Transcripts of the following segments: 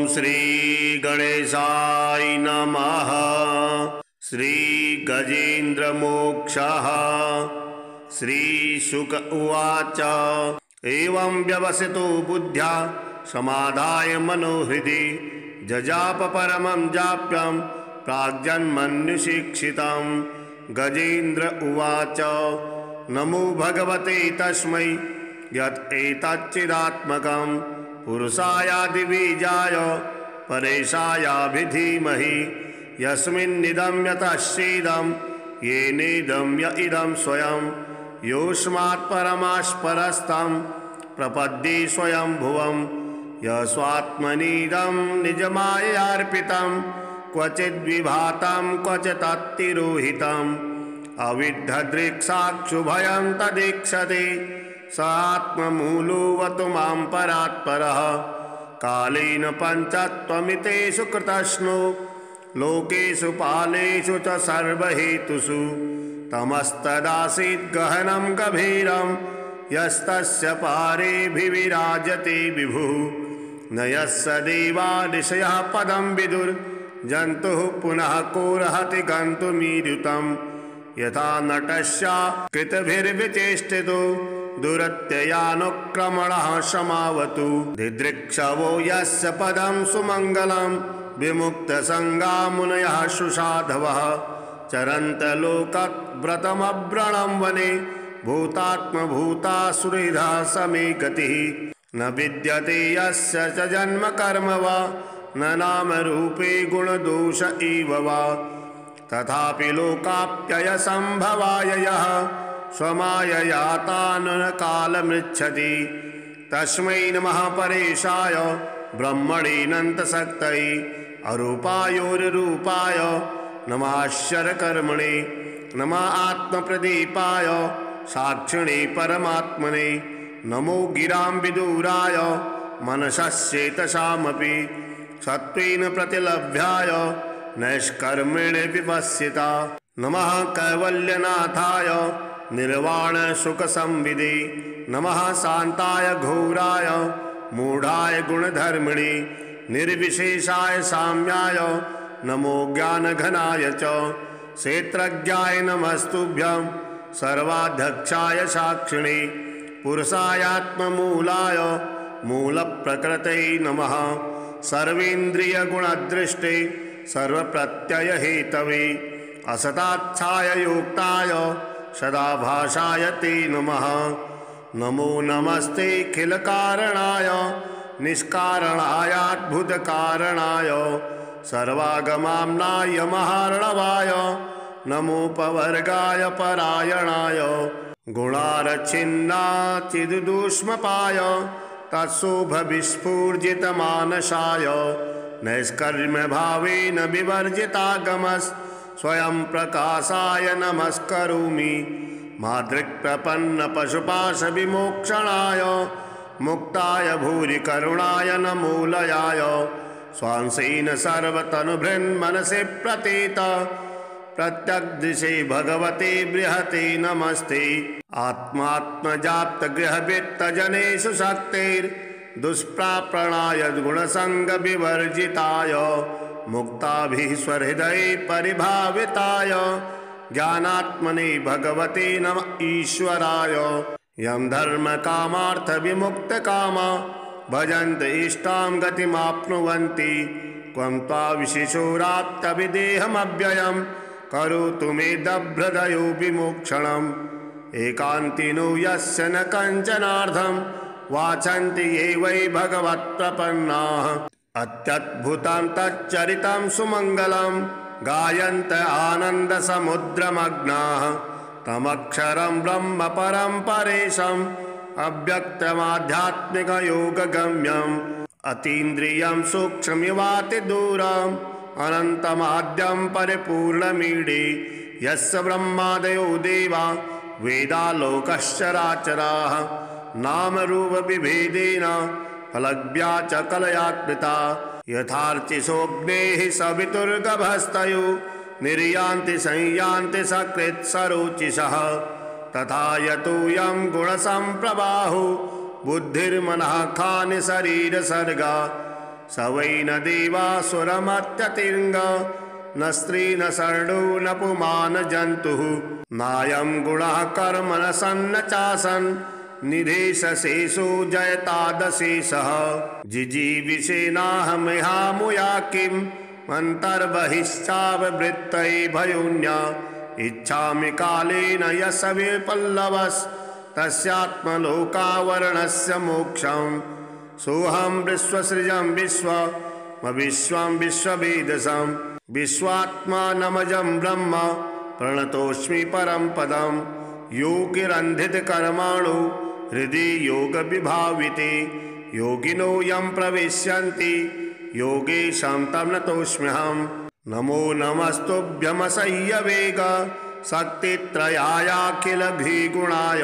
श्री गणेशाय नमः। श्री गजेन्द्रमोक्षः। श्री शुक उवाच एवं व्यवसितो बुद्ध्या समाधाय मनोहृदि जजाप परमं जाप्यं प्राग्जन्मन्युशिक्षितं। गजेन्द्र उवाच नमो भगवते तस्मै यत् एतच्चिदात्मकं पुरुषायादिबीजाय परेशायाभिधीमहि यस्मिन्निदं यतश्चेदं येनेदं य इदं स्वयं योऽस्मात् परमास्परस्तं प्रपद्ये स्वयं भुवं यस्वात्मनीदं निजमाययार्पितं क्वचिद्विभातं क्वचित्तिरोहितम् अविद्धदृक्साक्षुभयं तदीक्षते स आत्ममूलोऽवतु मां परात्परः। कालेन पञ्चत्वमितेषु कृतस्नो लोकेषु पालेषु च सर्वहेतुषु तमस्तदासीत् गहनं गभीरं यस्तस्य पारेऽभिविराजते विभुः। न यस्य देवा ऋषयः पदं विदुर्जन्तुः पुनः कोऽर्हति गन्तुमीरुतं यथा नटस्य कृतभिर्विचेष्टितो दुरत्ययानुक्रमणः समावतु। दिदृक्षवो यस्य पदं सुमङ्गलं विमुक्तसङ्गा मुनयः सुसाधवः चरन्तलोकव्रतमव्रणं वने भूतात्मभूतासुहृदा समे गतिः। न विद्यते यस्य च जन्म कर्म वा न नाम रूपे गुणदोष एव वा तथापि लोकाप्ययसम्भवाय यः स्वमाययाताननकालमृच्छति तस्मै नमः परेशाय ब्रह्मणेऽनन्तशक्तये अरूपायोर्रूपाय नमाश्चर्यकर्मणे नमः आत्मप्रदीपाय साक्षिणे परमात्मने नमो गिरां विदूराय मनसश्चेतसामपि सत्त्वेन प्रतिलभ्याय नैष्कर्मेण विपश्यता। नमः कैवल्यनाथाय निर्वाणसुखसंविदे नमः शान्ताय घोराय मूढाय गुणधर्मिणे निर्विशेषाय साम्याय नमो ज्ञानघनाय च क्षेत्रज्ञाय नमस्तुभ्यं सर्वाध्यक्षाय साक्षिणे पुरुषायात्ममूलाय मूलप्रकृतये नमः सर्वेन्द्रियगुणदृष्टे सर्वप्रत्ययहेतवे असताच्छाय योक्ताय सदाभासाय ते नमः। नमो नमस्ते खिलकारणाय निष्कारणायाद्भुतकारणाय सर्वागमाम्नाय महार्णवाय नमोपवर्गाय परायणाय गुणारच्छिन्नाचिदुष्मपाय तत्शोभविस्फूर्जितमानसाय नैष्कर्म्यभावेन विवर्जितागमस् स्वयं प्रकाशाय नमस्करोमि। मादृक्प्रपन्नपशुपाशविमोक्षणाय मुक्ताय भूरि करुणाय नमोलयाय स्वांसेन सर्वतनुभृन्मनसि प्रतीत प्रत्यग्दिशे भगवते बृहते नमस्ते। आत्मात्मजाप्तगृहवित्तजनेषु शक्तिर्दुष्प्रापणाय गुणसङ्गविवर्जिताय मुक्ताभिः स्वहृदये परिभाविताय ज्ञानात्मने भगवते नमः ईश्वराय। यं धर्मकामार्थविमुक्तकामा भजन्त इष्टां गतिमाप्नुवन्ति त्वं त्वा विशेषोराप्तविदेहमव्ययं करोतु मे दभ्रदयो विमोक्षणम्। एकान्तिनो यस्य न कञ्चनार्थं वाचन्ति ये वै भगवत्प्रपन्नाः अत्यद्भुतं तच्चरितं सुमङ्गलं गायन्त आनन्दसमुद्रमग्नाः तमक्षरं ब्रह्म परं परेशम् अव्यक्तमाध्यात्मिकयोगगम्यम् अतीन्द्रियं सूक्ष्ममिवातिदूरम् अनन्तमाद्यं परिपूर्णमीडे यस्य ब्रह्मादयो देवा वेदालोकश्चराचराः नामरूपविभेदेन फलज्ञा च कलया कृता यथार्चिषोऽग्नेः सवितुर्गभस्तयो निर्यान्ति संयान्ति सकृत्सरोचिषः तथा यतोऽयं गुणसम्प्रवाहो बुद्धिर्मनः खानि शरीरसर्गा स वै न देवासुरमत्यतिर्ग न स्त्री न शर्डो न पुमान जन्तुः नायं गुणः कर्म न सन्न चासन् निधेशशेषो जयतादशेषः जिजीविषेनाहमिहामुया किम् अन्तर्बहिश्चाववृत्तये भयोन्या इच्छामि कालेन यशवे पल्लवस्तस्यात्मलोकावरणस्य मोक्षम् सोऽहं विश्वसृजं विश्वं विश्ववेदसं विश्वात्मानमजं ब्रह्म प्रणतोऽस्मि परं पदं योगिरन्धितकर्माणो हृदि योगविभाविते योगिनो यं प्रविश्यन्ति योगेशं तं नतोऽस्म्यहं नमो नमस्तुभ्यमसह्यवेग शक्तित्रयायाखिलभिगुणाय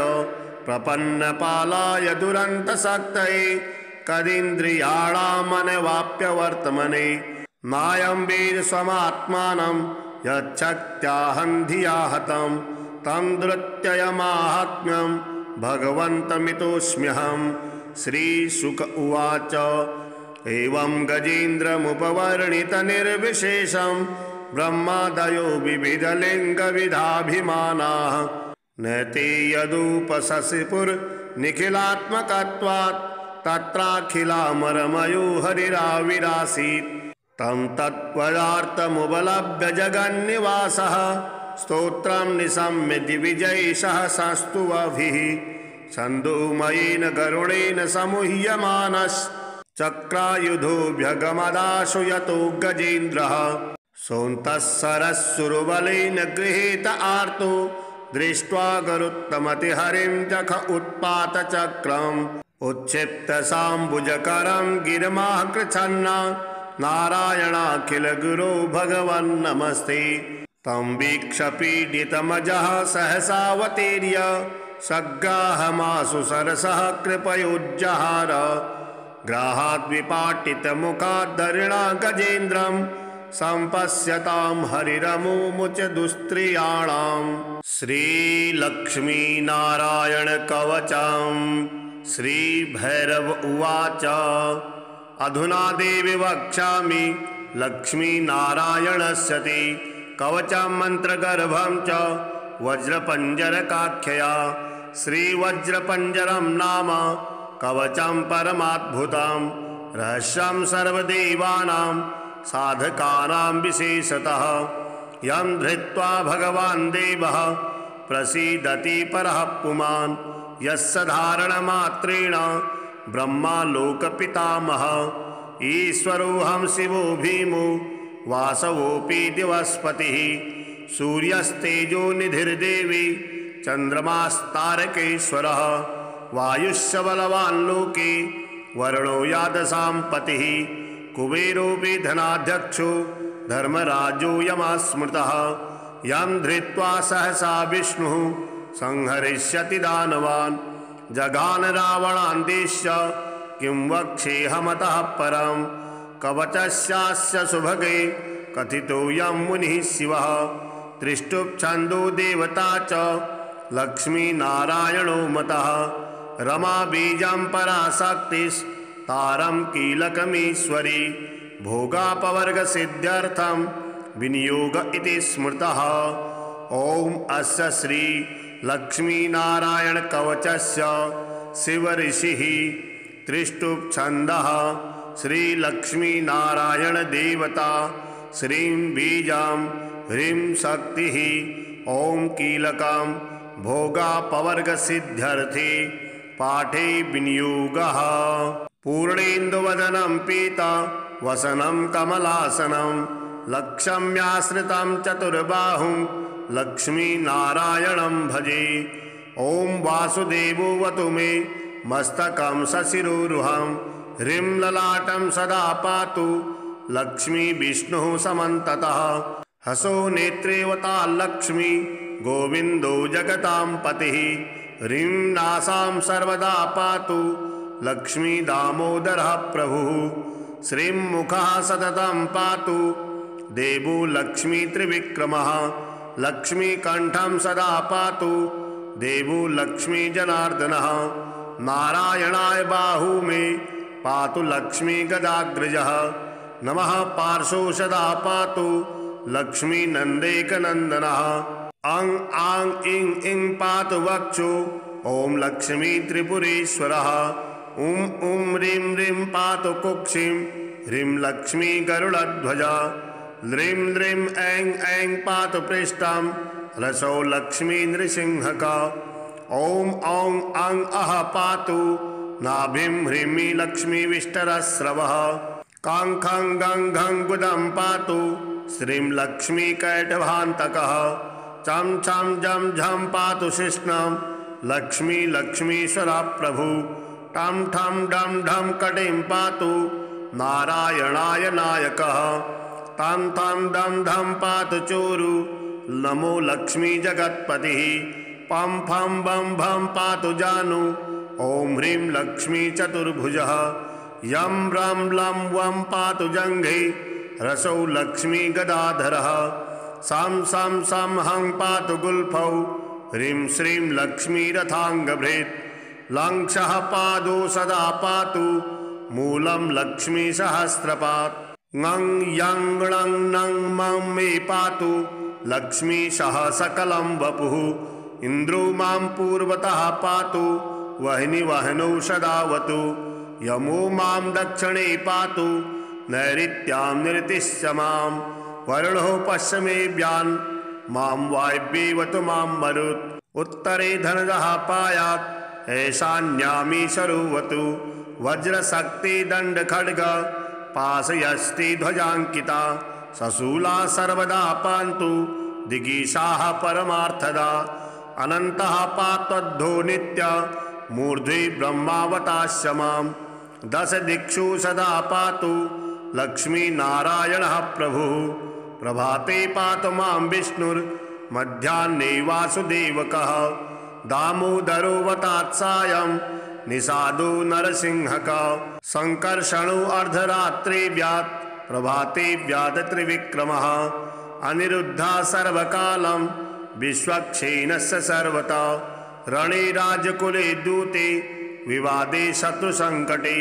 प्रपन्नपालाय दुरन्तशक्तये कदिन्द्रियाणामनवाप्यवर्तमने नायं वेद स्वमात्मानं यच्छक्त्याहं धिया हतं तं धृत्ययमाहात्म्यं भगवन्तमितोऽस्म्यहं। श्रीशुक उवाच एवं गजेन्द्रमुपवर्णितनिर्विशेषं ब्रह्मादयो विविधलिङ्गविधाभिमानाः न ते यदुपशशिपुर्निखिलात्मकत्वात् तत्राखिलामरमयो हरिराविरासीत् तं तत्पदार्थमुपलभ्य जगन्निवासः स्तोत्रं निशम्य दिविजयशः संस्तुवभिः छन्दोमयेन गरुडेन समुह्यमानश्चक्रायुधोऽभ्यगमदाशु यतो गजेन्द्रः सोऽन्तः सरस्सुरबलेन गृहीत आर्तो दृष्ट्वा गरुत्तमतिहरिं जख उत्पातचक्रम् उत्क्षिप्तसाम्बुजकरं गिरिमाः कृच्छन्ना नारायणाखिलगुरो भगवन्नमस्ते तं वीक्ष्य पीडितमजः सहसावतीर्य सग्गाहमाशु सरसः कृपयोज्जहार ग्राहाद्विपाटितमुखाद्धरिणा गजेन्द्रं सम्पश्यतां हरिरमुमुच दुस्त्रियाणाम्। श्रीलक्ष्मीनारायणकवचम्। श्रीभैरव उवाच अधुना देवी वक्ष्यामि लक्ष्मीनारायणस्य ते कवचं मन्त्रगर्भं च वज्रपञ्जरकाख्यया श्रीवज्रपञ्जरं नाम कवचं परमाद्भुतं रहस्यं सर्वदेवानां साधकानां विशेषतः यं धृत्वा भगवान् देवः प्रसीदति परः पुमान् यस्य धारणमात्रेण ब्रह्मा लोकपितामहः ईश्वरोऽहं शिवो भीमो वासवोऽपि दिवस्पतिः सूर्यस्तेजो निधिर्देवी चन्द्रमास्तारकेश्वरः वायुश्च बलवान् लोके वरुणो यादसां पतिः कुबेरोऽपि धनाध्यक्षो धर्मराजो यमस्मृतः यं धृत्वा सहसा विष्णुः संहरिष्यति दानवान् जघान रावणान् देश्य किं वक्ष्येऽहमतः परं कवचस्यास्य सुभगे कथितोऽयं मुनिः शिवः त्रिष्टुप्छन्दो देवता च लक्ष्मीनारायणो मतः रमा बीजं पराशक्तिस्तारं कीलकमीश्वरी भोगापवर्गसिद्ध्यर्थं विनियोग इति स्मृतः। ॐ अस्य श्री लक्ष्मीनारायणकवचस्य शिवऋषिः त्रिष्टुप्छन्दः श्रीलक्ष्मीनारायणदेवता श्रीं बीजां ह्रीं शक्तिः ॐ कीलकं भोगापवर्गसिद्ध्यर्थे पाठे विनियोगः। पूर्णेन्दुवदनं पीता वसनं कमलासनं लक्ष्म्याश्रितं चतुर्बाहुं लक्ष्मीनारायणं भजे। ॐ वासुदेवोऽवतु मे मस्तकं सशिरोरुहं ह्रीं ललाटं सदा पातु लक्ष्मी विष्णुः समन्ततः हसो नेत्रेवता लक्ष्मी गोविन्दो जगतां पतिः ह्रीं नासां सर्वदा पातु लक्ष्मी दामोदरः प्रभुः श्रीं मुखः सततं पातु देवो लक्ष्मी त्रिविक्रमः लक्ष्मीकण्ठं सदा पातु देवो लक्ष्मी जनार्दनः नारायणाय बाहू मे पातु लक्ष्मी गदाग्रजः। नमः पार्श्वो सदा पातु लक्ष्मी नन्देकनन्दनः। अं आं इं इं पातु वक्षो ॐ लक्ष्मी त्रिपुरेश्वरः। उं उं ह्रीं ह्रीं पातु कुक्षिं ह्रीं लक्ष्मी गरुडध्वजा। ह्रीं ह्रीं ऐं ऐं पातु पृष्ठं रसो लक्ष्मी नृसिंहका। ॐ औं अं अः पातु नाभिं ह्रीं लक्ष्मी विष्टरस्रवः। कां खं गं घं गुदं पातु श्रीं लक्ष्मी कैटभान्तकः। चं छं जं झं पातु शिष्णं लक्ष्मी लक्ष्मीश्वरा प्रभु। टं ठं डं ढं कटिं पातु नारायणाय नायकः। तं तं दं धं पातु चोरु नमो लक्ष्मी जगत्पतिः। पं फं बं भं पातु जानु ॐ ह्रीं लक्ष्मी चतुर्भुजः। यं रं लं वं पातु जङ्घे रसौ लक्ष्मी गदाधरः। सं सं सं हं पातु गुल्फौ ह्रीं श्रीं लक्ष्मी रथाङ्गभृत्। लं क्षः पादो सदा पातु मूलं लक्ष्मी सहस्रपात्। ङं यं णं नं मं मे पातु लक्ष्मी सह सकलं वपुः। इन्द्रो मां पूर्वतः पातु वह्नि वह्नौ सदावतु। यमो मां दक्षिणे पातु नैऋत्यां निरतिश्च मां। वरुणो पश्चिमेव्यान् मां वायव्येवतु मां मरुत्। उत्तरे धनजः पायात् ईशान्यामीशरोवतु। वज्रशक्ति दण्डखड्ग पाशयस्ति ध्वजाङ्किता। सशूला सर्वदा पान्तु दिगीषाः परमार्थदा। अनन्तः पात्वद्धो नित्य मूर्ध्नि ब्रह्मावतास्य मां। दश दिक्षु सदा पातु लक्ष्मी नारायणः प्रभुः। प्रभाते पातु मां विष्णुर्मध्याह्ने वासुदेवकः। दामोदरोऽवतात् सायं निषादो नरसिंहकः। संकर्षणो अर्धरात्रे व्यात् प्रभाते व्यात् त्रिविक्रमः। अनिरुद्धः सर्वकालं विश्वक्षेणस्य सर्वथा। रणे राजकुले दूते विवादे शत्रुसङ्कटे।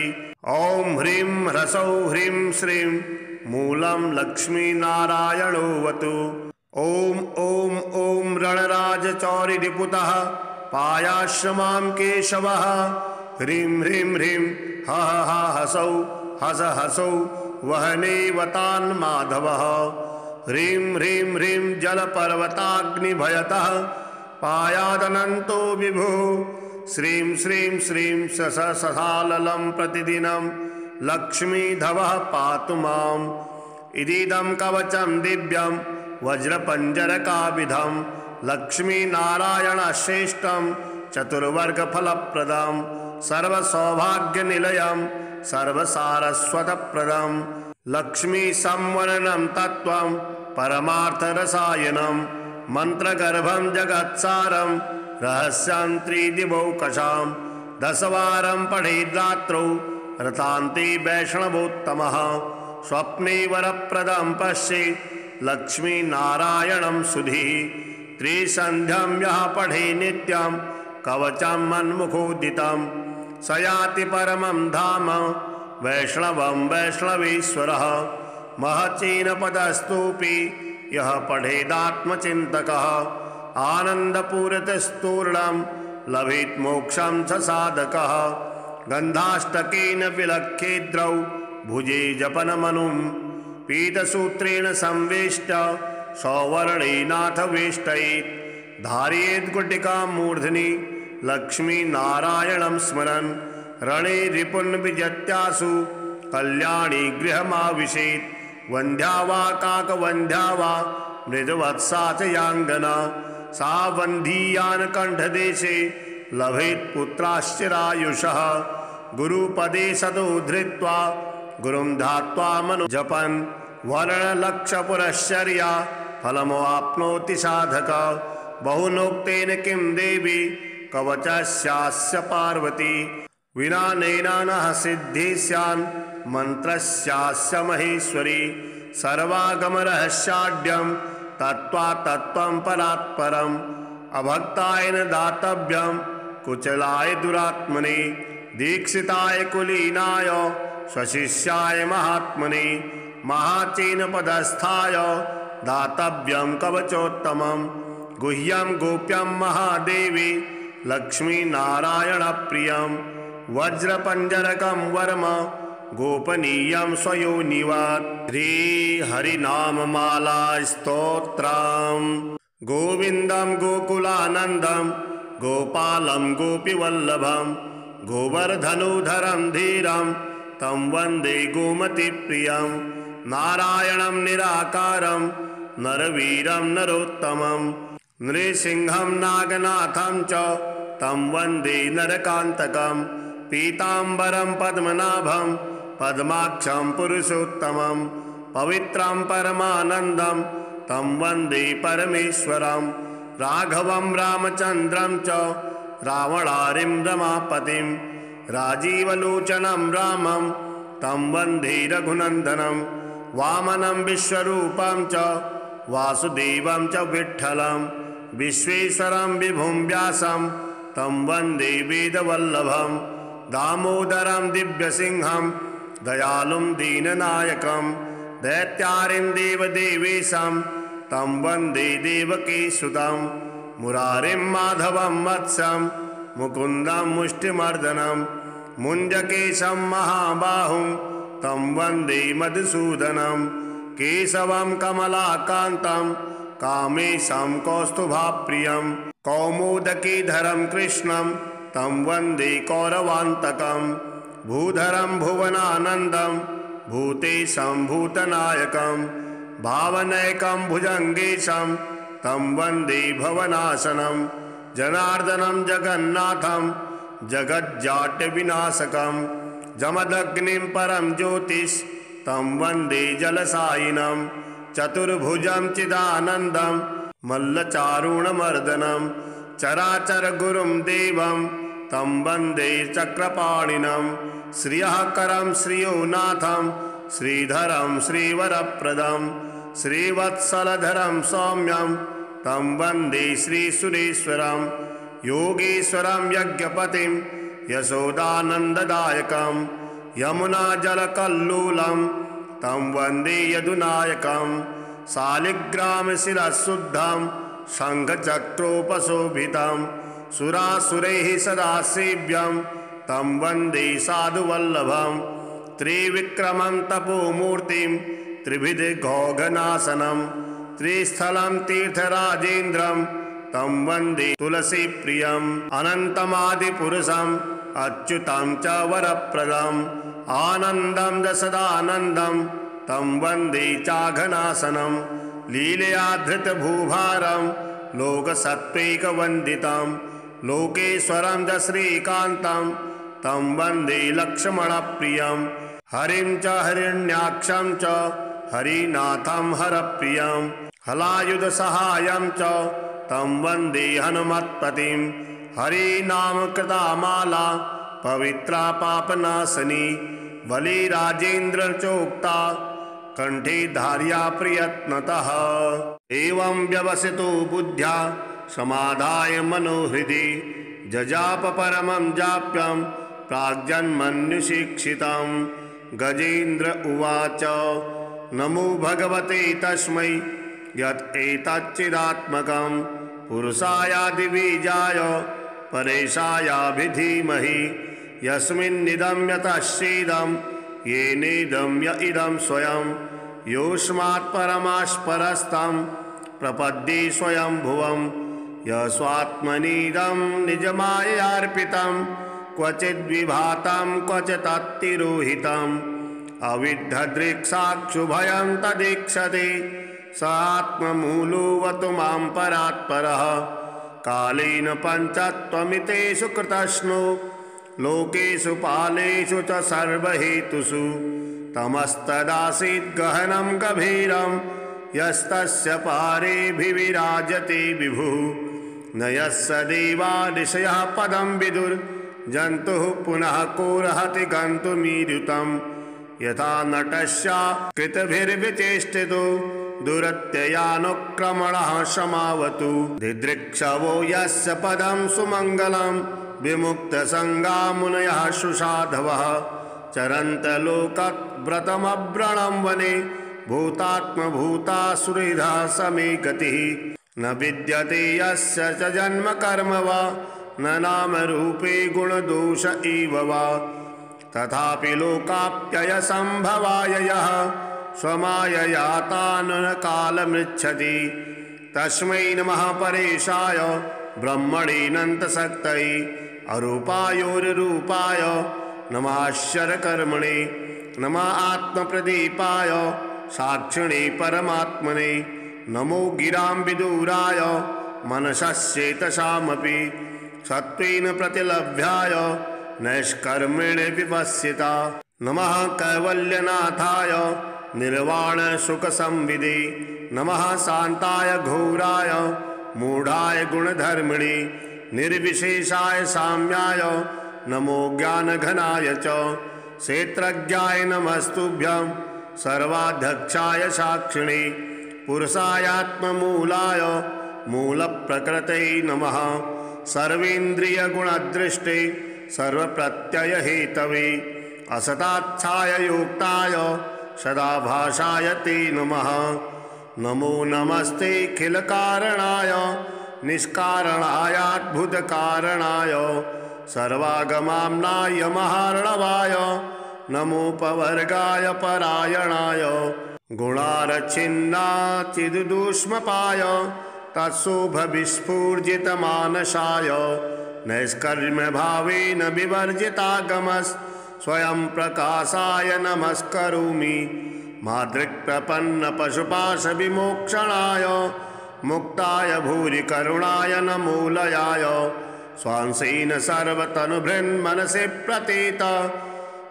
ॐ ह्रीं ह्रसौ ह्रीं श्रीं मूलं लक्ष्मीनारायणोऽवतु। ॐ ॐ ॐ रणराजचौरिरिपुतः पायाश्च मां केशवः। ह्रीं ह्रीं ह्रीं ह ह हसौ हस हसौ वह्नेवतान् माधवः। ह्रीं ह्रीं ह्रीं जलपर्वताग्निभयतः पायादनन्तो विभुः। श्रीं श्रीं श्रीं ससाललं प्रतिदिनं लक्ष्मीधवः पातु माम्। इदीदं कवचं दिव्यं वज्रपञ्जरकाविधं लक्ष्मीनारायणश्रेष्ठं चतुर्वर्गफलप्रदं सर्वसौभाग्यनिलयं सर्वसारस्वतप्रदं। लक्ष्मीसंवरणं तत्त्वं परमार्थरसायनं मन्त्रगर्भं जगत्सारं रहस्यं त्रिदिवौकशां। दशवारं पठेद्रात्रौ रतान्ते वैष्णवोत्तमः। स्वप्ने वरप्रदं पश्येत् लक्ष्मीनारायणं सुधीः। त्रिसन्ध्यं यः पठे नित्यं कवचं मन्मुखोदितं स याति परमं धाम वैष्णवं वैष्णवेश्वरः। महच्चीनपदस्तोऽपि यः पठेदात्मचिन्तकः आनन्दपूरितस्तूर्णं लभेत् मोक्षं स साधकः। गन्धाष्टकेन विलख्येद्रौ भुजे जपनमनुं पीतसूत्रेण संवेष्ट सौवर्णेनाथ वेष्टयेत्। धारयेत् गुटिकां मूर्ध्नि लक्ष्मीनारायणं स्मरन्। रणे रिपुन् विजत्यासु कल्याणी गृहमाविशेत्। वन्ध्या वा काकवन्ध्या वा मृदवत्सा च याङ्गना सा वन्धीयान् कण्ठदेशे लभेत् पुत्राश्चिरायुषः। गुरुपदे सतो धृत्वा गुरुं ध्यात्वा मनुजपन् वर्णलक्षपुरश्चर्या फलमवाप्नोति साधकः। बहुनोक्तेन किं देवी कवचस्यास्य पार्वती। विना नैनानः सिद्धि स्यान् मन्त्रस्यास्य महेश्वरी। सर्वागमरहस्याढ्यं तत्त्वा तत्त्वं परात्परम्। अभक्ताय न दातव्यं कुचलाय दुरात्मने दीक्षिताय कुलीनाय स्वशिष्याय महात्मने महाचीनपदस्थाय दातव्यं कवचोत्तमं गुह्यं गोप्यं महादेवी लक्ष्मीनारायणप्रियं वज्रपञ्जरकं वर्म गोपनीयं स्वयोनिवत् श्रीहरिनाममाला स्तोत्रम् गोविन्दं गोकुलानन्दं गोपालं गोपीवल्लभं गोवर्धनोधरं धीरं तं वन्दे गोमतीप्रियं नारायणं निराकारं नरवीरं नरोत्तमं नृसिंहं नागनाथं च तं वन्दे नरकान्तकं पीताम्बरं पद्मनाभं पद्माक्षं पुरुषोत्तमं पवित्रं परमानन्दं तं वन्दे परमेश्वरं राघवं रामचन्द्रं च रावणारिं रमापतिं राजीवलोचनं रामं तं वन्दे रघुनन्दनं वामनं विश्वरूपं च वासुदेवं च विठ्ठलं विश्वेश्वरं विभुं व्यासं तं वन्दे वेदवल्लभं दामोदरं दिव्यसिंहं दयालुं दीननायकं दैत्यारिं देवदेवेशं तं वन्दे देवकीसुतं मुरारिं माधवं मत्स्यं मुकुन्दं मुष्टिमर्दनं मुञ्जकेशं महाबाहुं तं वन्दे मधुसूदनं केशवं कमलाकान्तं कामेशं कौस्तुभाप्रियं कौमुदकीधरं कृष्णं तं वन्दे कौरवान्तकं भूधरं भुवनानन्दं भूतेशं भूतनायकं भावनैकं भुजङ्गेशं तं वन्दे भवनाशनं जनार्दनं जगन्नाथं जगज्जाट्यविनाशकं जमदग्निं परं ज्योतिष तं वन्दे जलसायिनं चतुर्भुजं चिदानन्दं मल्लचारुणमर्दनं चराचरगुरुं देवं तं वन्दे चक्रपाणिनं श्रियःकरं श्रियोनाथं श्रीधरं श्रीवरप्रदं श्रीवत्सलधरं सौम्यं तं वन्दे श्रीसुरेश्वरं योगीश्वरं यज्ञपतिं यशोदानन्ददायकं यमुनाजलकल्लोलं तं वन्दे यदुनायकं शालिग्रामशिरःशुद्धं शङ्खचक्रोपशोभितं सुरासुरैः सदा सेव्यं तं वन्दे साधुवल्लभं त्रिविक्रमं तपोमूर्तिं त्रिभिधघौघनाशनं त्रिस्थलं तीर्थराजेन्द्रं तं वन्दे तुलसीप्रियम् अनन्तमादिपुरुषम् अच्युतं च वरप्रदम् आनन्दं दशदानन्दं तं वन्दे चाघनाशनं लीलया धृतभूभारं लोकसत्त्वैकवन्दितं लोकेश्वरं च श्रीकान्तं तं वन्दे लक्ष्मणप्रियं हरिं च हिरण्याक्षं च हरिनाथं हरप्रियं हलायुधसहायं च तं वन्दे हनुमत्पतिं हरिनामकृता माला पवित्रा पापनाशनी बलिराजेन्द्रचोक्ता कंठे धार्या प्रयत्नतः एवं व्यवसितो बुद्ध्या समाधाय मनोहृदि जजाप परमं जाप्यं प्राग्जन्मन्युशिक्षितं गजेन्द्र उवाच नमो भगवते तस्मै यत् एतच्चिदात्मकं पुरुषायादिबीजाय परेशायाभिधीमहि यस्मिन्निदं यतश्चेदं येनेदं य इदं स्वयं योऽस्मात् परमास्परस्तं प्रपद्ये स्वयं भुवं यस्वात्मनीदं निजमाययार्पितं क्वचिद्विभातं क्वचिदतिरोहितम् अविद्धदृक्साक्षुभयं तदीक्षते स आत्ममूलोऽवतु मां परात्परः कालेन पञ्चत्वमितेषु कृतस्नो लोकेषु पालेषु च सर्वहेतुषु तमस्तदासीत् गहनं गभीरं यस्तस्य पारेऽभिविराजते विभुः न यस्य देवा ऋषयः पदं विदुर्जन्तुः पुनः कोऽर्हति गन्तुमीरुतं यथा नटस्य कृतभिर्विचेष्टितो दुरत्ययानुक्रमणः समावतु दिदृक्षवो यस्य पदं सुमङ्गलं विमुक्तसङ्गा मुनयः सुसाधवः चरन्त लोकव्रतमव्रणं वने भूतात्मभूतासुहृदा समे गतिः न विद्यते यस्य च जन्म कर्म वा न नाम रूपे गुणदोष एव वा तथापि लोकाप्ययसम्भवाय यः स्वमायया ताननकालमृच्छति तस्मै नमः परेशाय ब्रह्मणेऽनन्तशक्तये अरूपायोर्रूपाय नमाश्चर्यकर्मणे नमः आत्मप्रदीपाय साक्षिणे परमात्मने नमो गिरां विदूराय मनसश्चेतसामपि सत्त्वेन प्रतिलभ्याय नैष्कर्मेण विपश्यता नमः कैवल्यनाथाय निर्वाणसुखसंविदे नमः शान्ताय घोराय मूढाय गुणधर्मिणे निर्विशेषाय साम्याय नमो ज्ञानघनाय च क्षेत्रज्ञाय नमस्तुभ्यं सर्वाध्यक्षाय साक्षिणे पुरुषायात्ममूलाय मूलप्रकृतये नमः सर्वेन्द्रियगुणदृष्टे सर्वप्रत्ययहेतवे असताच्छाय योक्ताय सदाभासाय ते नमः नमो नमस्ते खिलकारणाय निष्कारणायाद्भुतकारणाय सर्वागमाम्नाय महार्णवाय नमोपवर्गाय परायणाय गुणारच्छिन्नाचिदुष्मपाय तत्शोभविस्फूर्जितमानसाय नैष्कर्म्यभावेन विवर्जितागमस् स्वयं प्रकाशाय नमस्करोमि मादृक्प्रपन्नपशुपाशविमोक्षणाय मुक्ताय भूरि करुणाय नमोलयाय स्वांसेन सर्वतनुभृन्मनसि प्रतीत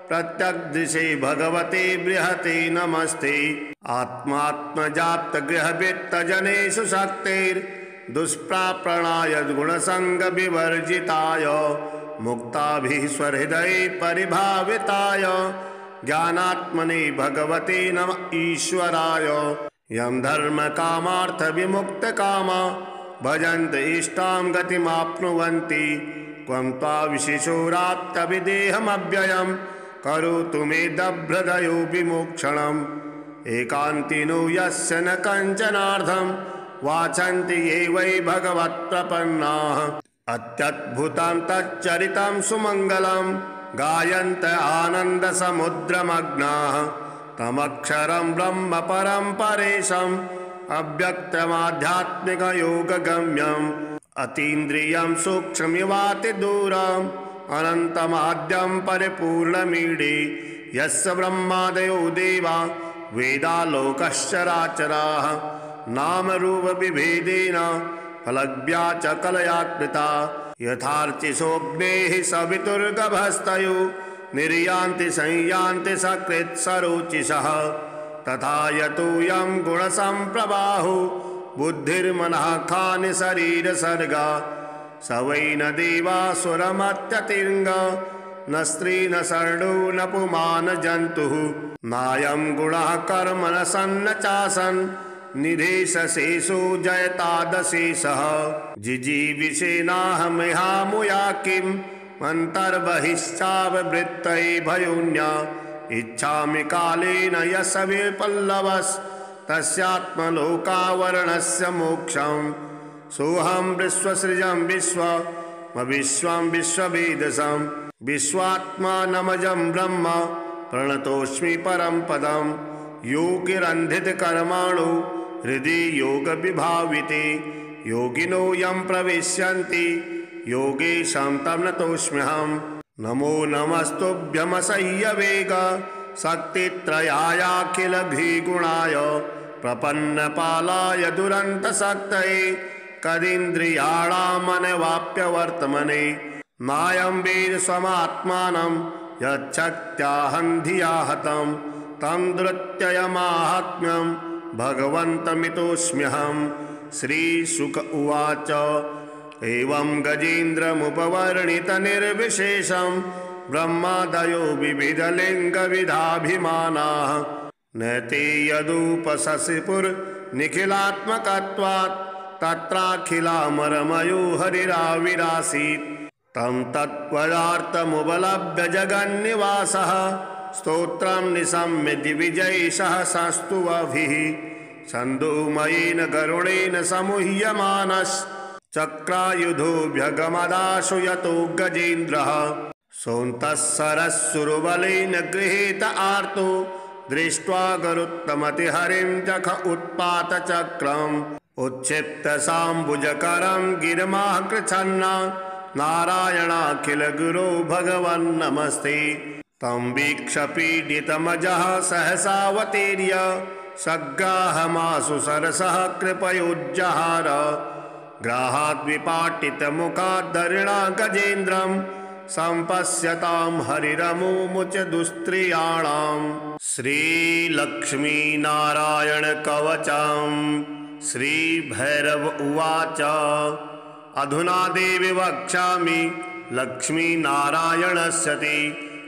प्रत्यग्दृशे भगवते बृहते नमस्ते आत्मात्मजाप्तगृहवित्तजनेषु शक्तिर्दुष्प्रापणाय गुणसङ्गविवर्जिताय मुक्ताभिः स्वहृदये परिभाविताय ज्ञानात्मने भगवते नम ईश्वराय यं धर्मकामार्थविमुक्तकामा भजन्त इष्टां गतिमाप्नुवन्ति त्वं त्वा विशेषोराप्तविदेहमव्ययं करोतु मे दभ्रदयो विमोक्षणम् एकान्तिनो यस्य न कञ्चनार्थं वाचन्ति ये वै भगवत्प्रपन्नाः अत्यद्भुतं तच्चरितं सुमङ्गलं गायन्त आनन्दसमुद्रमग्नाः तमक्षरं ब्रह्म परं परेशम् अव्यक्तमाध्यात्मिकयोगगम्यम् अतीन्द्रियं सूक्ष्ममिवातिदूरम् अनन्तमाद्यं परिपूर्णमीडे यस्य ब्रह्मादयो देवा वेदालोकश्चराचराः नामरूपविभेदेन फलज्ञा च कलया कृता यथार्चिषोऽग्नेः सवितुर्गभस्तयो निर्यान्ति संयान्ति सकृत्सरोचिषः तथा यतोऽयं गुणसम्प्रवाहो बुद्धिर्मनः खानि शरीरसर्गा स वै न देवासुरमत्यतिर्ग न स्त्री न शर्णो न पुमान् जन्तुः नायं गुणः कर्म न सन्न चासन् निधेशशेषो जयतादशेषः जिजीविषेनाहमिहामुया किम् अन्तर्बहिश्चाववृत्तये भयोन्या इच्छामि कालेन यस्य विपल्लवस्तस्यात्मलोकावरणस्य मोक्षम् सोऽहं विश्वसृजं विश्वं विश्ववेदसं विश्वात्मानमजं ब्रह्म प्रणतोऽस्मि परं पदं योगिरन्धितकर्माणो हृदि योगविभाविते योगिनो यं प्रविश्यन्ति योगेशं तं नतोऽस्म्यहम् नमो नमस्तुभ्यमसह्यवेग शक्तित्रयायाखिलघ्रीगुणाय प्रपन्नपालाय दुरन्तशक्तये कदिन्द्रियाणामनवाप्यवर्तमने नायं वेद स्वमात्मानं यच्छक्त्याहं धिया हतं तं दुरत्ययमाहात्म्यं भगवन्तमितोऽस्म्यहम् श्रीशुक उवाच एवं गजेन्द्रमुपवर्णितनिर्विशेषं ब्रह्मादयो विविधलिङ्गविधाभिमानाः न ते यदुपशशिपुर्निखिलात्मकत्वात् तत्राखिलामरमयो हरिराविरासीत् तं तत्पदार्थमुपलभ्य जगन्निवासः स्तोत्रं निशम्य दिविजैषः संस्तुवभिः छन्दोमयेन गरुडेन समुह्यमानश्चक्रायुधोऽभ्यगमदाशु यतो गजेन्द्रः सोऽन्तः सरस्सुरबलेन गृहीत आर्तो दृष्ट्वा गरुत्तमतिहरिं जख उत्पातचक्रम् उत्क्षिप्तसाम्बुजकरं गिरिमः कृच्छन्ना नारायणाखिल गुरो भगवन् नमस्ते। तं वीक्ष्य पीडितमजः सहसावतीर्य सग्राहमाशु सरसः कृपयोज्जहार ग्राहाद्विपाटितमुखाद्धरिणा गजेन्द्रं सम्पश्यतां हरिरमुमुच दुस्त्रियाणाम्। श्रीलक्ष्मीनारायण कवचम्। श्रीभैरव उवाच अधुना देवी वक्ष्यामि लक्ष्मीनारायणस्य ते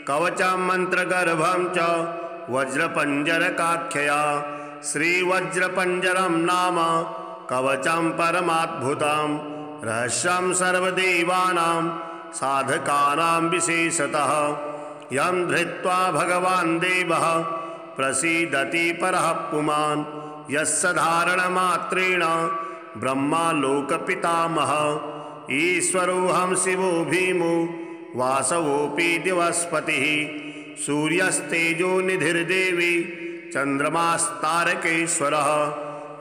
कवचं मन्त्रगर्भं च वज्रपञ्जरकाख्यया। श्रीवज्रपञ्जरं नाम कवचं परमाद्भुतं रहस्यं सर्वदेवानां साधकानां विशेषतः यं धृत्वा भगवान् देवः प्रसीदति परः पुमान् यस्य धारणमात्रेण ब्रह्मा लोकपितामहः ईश्वरोऽहं शिवो भीमो वासवोऽपि दिवस्पतिः सूर्यस्तेजो निधिर्देवी चन्द्रमास्तारकेश्वरः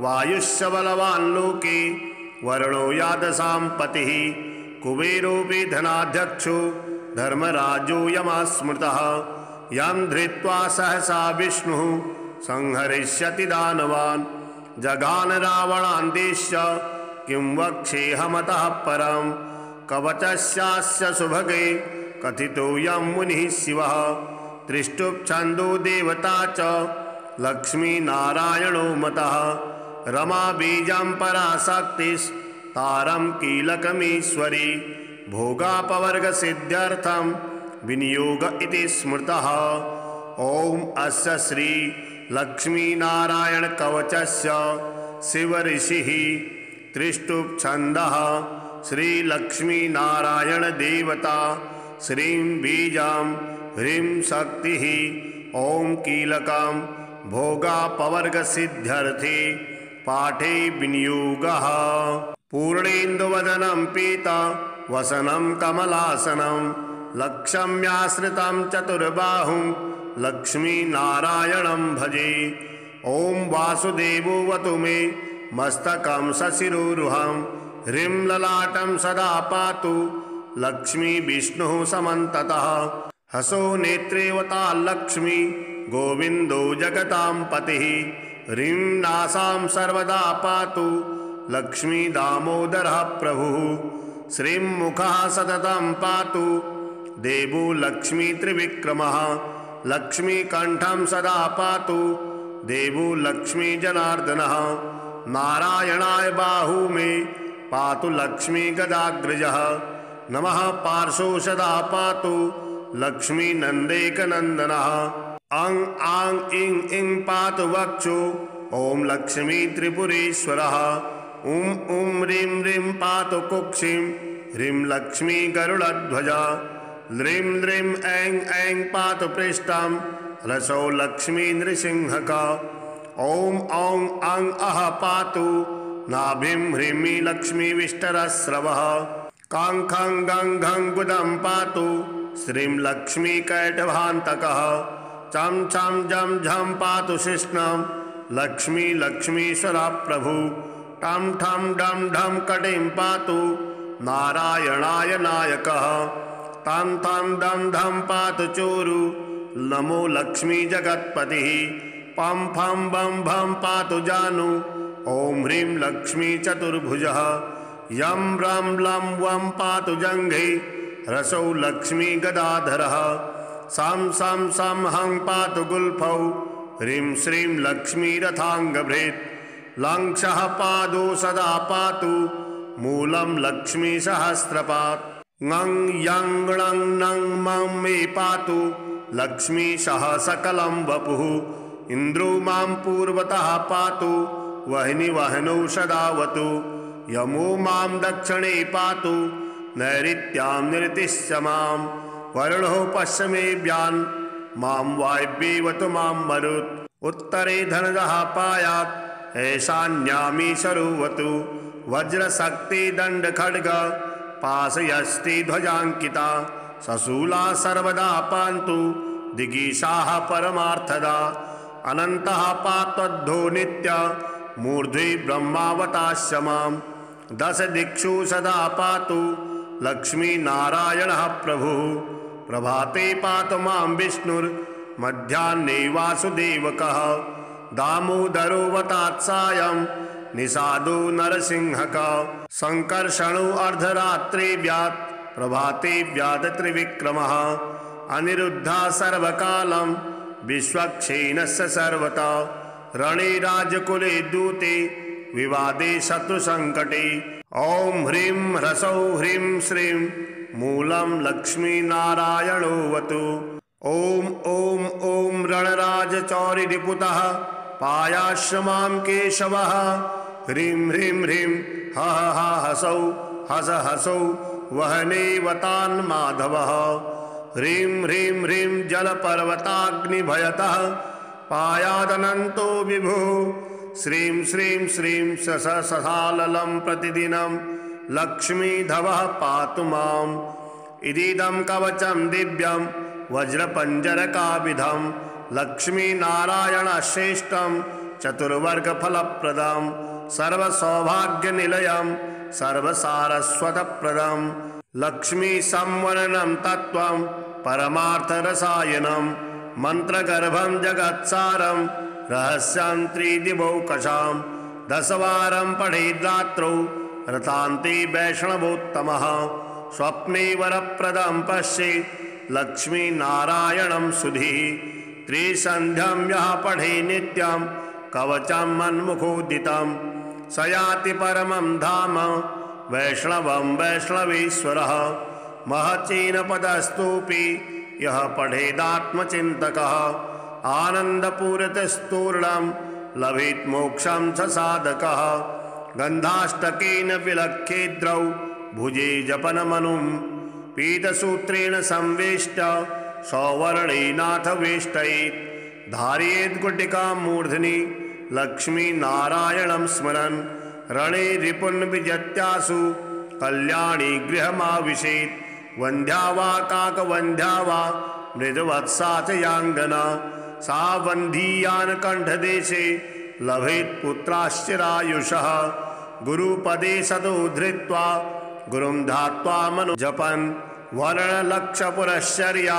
वायुश्च बलवान् लोके वरुणो यादसां पतिः कुबेरोऽपि धनाध्यक्षो धर्मराजो यमः स्मृतः यं धृत्वा सहसा विष्णुः संहरिष्यति दानवान् जघान रावणान् देश्य किं वक्ष्येऽहमतः परं कवचस्यास्य सुभगे कथितोऽयं मुनिः शिवः त्रिष्टुप्छन्दो देवता च लक्ष्मीनारायणो मतः रमा बीजं पराशक्तिस्तारं कीलकमीश्वरी भोगापवर्गसिद्ध्यर्थं विनियोग इति स्मृतः। ॐ अस्य श्री लक्ष्मीनारायण कवचस्य शिवऋषिः त्रिष्टुप्छन्दः श्रीलक्ष्मीनारायण देवता श्रीं बीजं ह्रीं शक्तिः ॐ कीलकं भोगापवर्गसिद्ध्यर्थे पाठे विनियोगः। पूर्णेन्दुवदनं पीता वसनं कमलासनं लक्ष्म्याश्रितं चतुर्बाहुं लक्ष्मीनारायणं भजे। ॐ वासुदेवोऽवतु मे मस्तकं सशिरोरुहं ह्रीं ललाटं सदा पातु लक्ष्मी विष्णुः समन्ततः हसो नेत्रेवता लक्ष्मी गोविन्दो जगतां पतिः ह्रीं नासां सर्वदा पातु लक्ष्मी दामोदरः प्रभुः श्रीं मुखः सततं पातु देवो लक्ष्मी त्रिविक्रमः लक्ष्मीकण्ठं सदा पातु देवो लक्ष्मी जनार्दनः नारायणाय बाहू मे पातु लक्ष्मी गदाग्रजः नमः पार्श्वो सदा पातु लक्ष्मी नन्देकनन्दनः अं आं इं इं पातु वक्षो ॐ लक्ष्मी त्रिपुरेश्वरः उं उं ह्रीं ह्रीं पातु कुक्षिं ह्रीं लक्ष्मी गरुडध्वजा ह्रीं ह्रीं ऐं ऐं पातु पृष्ठं रसो लक्ष्मी नृसिंहका ॐ औं अं अः पातु नाभिं ह्रीं लक्ष्मी विष्टरस्रवः कां खं गं घं गुदं पातु श्रीं लक्ष्मी कैटभान्तकः चं छं जं झं पातु शिष्णं लक्ष्मी लक्ष्मीश्वरः प्रभु टं ठं डं ढं कटिं पातु नारायणाय नायकः तं तं दं धं पातु चोरु नमो लक्ष्मी जगत्पतिः पं फं बं भं पातु जानु ॐ ह्रीं लक्ष्मी चतुर्भुजः यं रं लं वं पातु जङ्घे रसौ लक्ष्मी गदाधरः सं सं सं हं पातु गुल्फौ ह्रीं श्रीं लक्ष्मी रथाङ्गभृत् लङ्क्षः पादो सदा पातु मूलं लक्ष्मी सहस्रपात् ङं यं णं नं मं मे पातु लक्ष्मी सह सकलं वपुः इन्द्रो मां पूर्वतः पातु वह्नि वह्नौ सदावतु यमो मां दक्षिणे पातु नैऋत्यां निरतिश्च मां वरुणो पश्चिमेव्यान् मां वायव्येवतु मां मरुत् उत्तरे धनजः पायात् ईशान्यामीशरुवतु वज्रशक्ति दण्डखड्ग पाशयस्ति ध्वजाङ्किता सशूला सर्वदा पान्तु दिगीशाः परमार्थदा अनन्तः पात्वद्धो नित्य मूर्ध्नि ब्रह्मावतास्य मां दश दिक्षु सदा पातु लक्ष्मीनारायणः प्रभुः प्रभाते पातु मां विष्णुर्मध्याह्ने वासुदेवकः दामोदरोऽवतात् सायं निषादो नरसिंहकः संकर्षणो अर्धरात्रिव्यात् प्रभाते व्यात् त्रिविक्रमः अनिरुद्धः सर्वकालं विश्वक्षेणस्य सर्वतः रणे राजकुले दूते विवादे शत्रुसङ्कटे ॐ ह्रीं ह्रसौं ह्रीं श्रीं मूलं लक्ष्मीनारायणोऽवतु ॐ ॐ ॐ रणराजचौरिरिपुतः पायास्य मां केशवः ह्रीं ह्रीं ह्रीं ह ह हसौ हस हसौ वहनेवतान् माधवः ह्रीं ह्रीं ह्रीं जलपर्वताग्निभयतः पायादनन्तो विभुः श्रीं श्रीं श्रीं ससाललं प्रतिदिनं लक्ष्मीधवः पातु माम् इदीदं कवचं दिव्यं वज्रपञ्जरकाविधं लक्ष्मीनारायणश्रेष्ठं चतुर्वर्गफलप्रदं सर्वसौभाग्यनिलयं सर्वसारस्वतप्रदं लक्ष्मीसंवरणं तत्त्वं परमार्थरसायनं मन्त्रगर्भं जगत्सारं रहस्यं त्रिदिवौकशां दशवारं पठेद्रात्रौ रतान्ते वैष्णवोत्तमः स्वप्ने वरप्रदं पश्येत् लक्ष्मीनारायणं सुधीः त्रिसन्ध्यं यः पठे नित्यं कवचं मन्मुखोदितं स याति परमं धाम वैष्णवं वैष्णवेश्वरः महच्चीनपदस्तोऽपि यः पठेदात्मचिन्तकः आनन्दपूरितस्तूर्णं लभेत् मोक्षं च साधकः गन्धाष्टकेन विलख्येद्रौ भुजे जपनमनुं पीतसूत्रेण संवेष्ट सौवर्णेनाथ वेष्टयेत् धारयेत् गुटिकां मूर्ध्नि लक्ष्मीनारायणं स्मरन् रणे रिपुन् विजत्यासु कल्याणी गृहमाविशेत् वन्ध्या वा काकवन्ध्या वा मृदवत्सा च याङ्गना सा वन्धीयान् कण्ठदेशे लभेत् पुत्राश्चिरायुषः गुरुपदे सदो धृत्वा गुरुं ध्यात्वा मनो जपन् वर्णलक्षपुरश्चर्या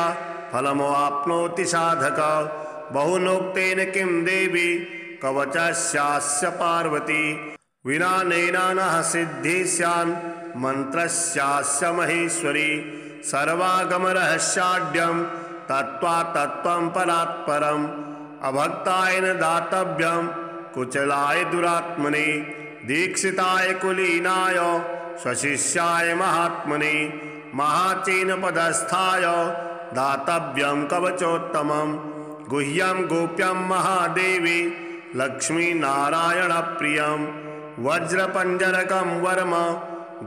फलमवाप्नोति साधकः बहुनोक्तेन किं देवी कवचस्यास्य पार्वती विना नैनानः सिद्धि स्यान् मन्त्रस्यास्य महेश्वरी सर्वागमरहस्याढ्यं तत्त्वात्तत्त्वं परात्परम् अभक्ताय न दातव्यं कुचलाय दुरात्मने दीक्षिताय कुलीनाय स्वशिष्याय महात्मने महाचीनपदस्थाय दातव्यं कवचोत्तमं गुह्यं गोप्यं महादेवी लक्ष्मीनारायणप्रियं वज्रपञ्जरकं वर्म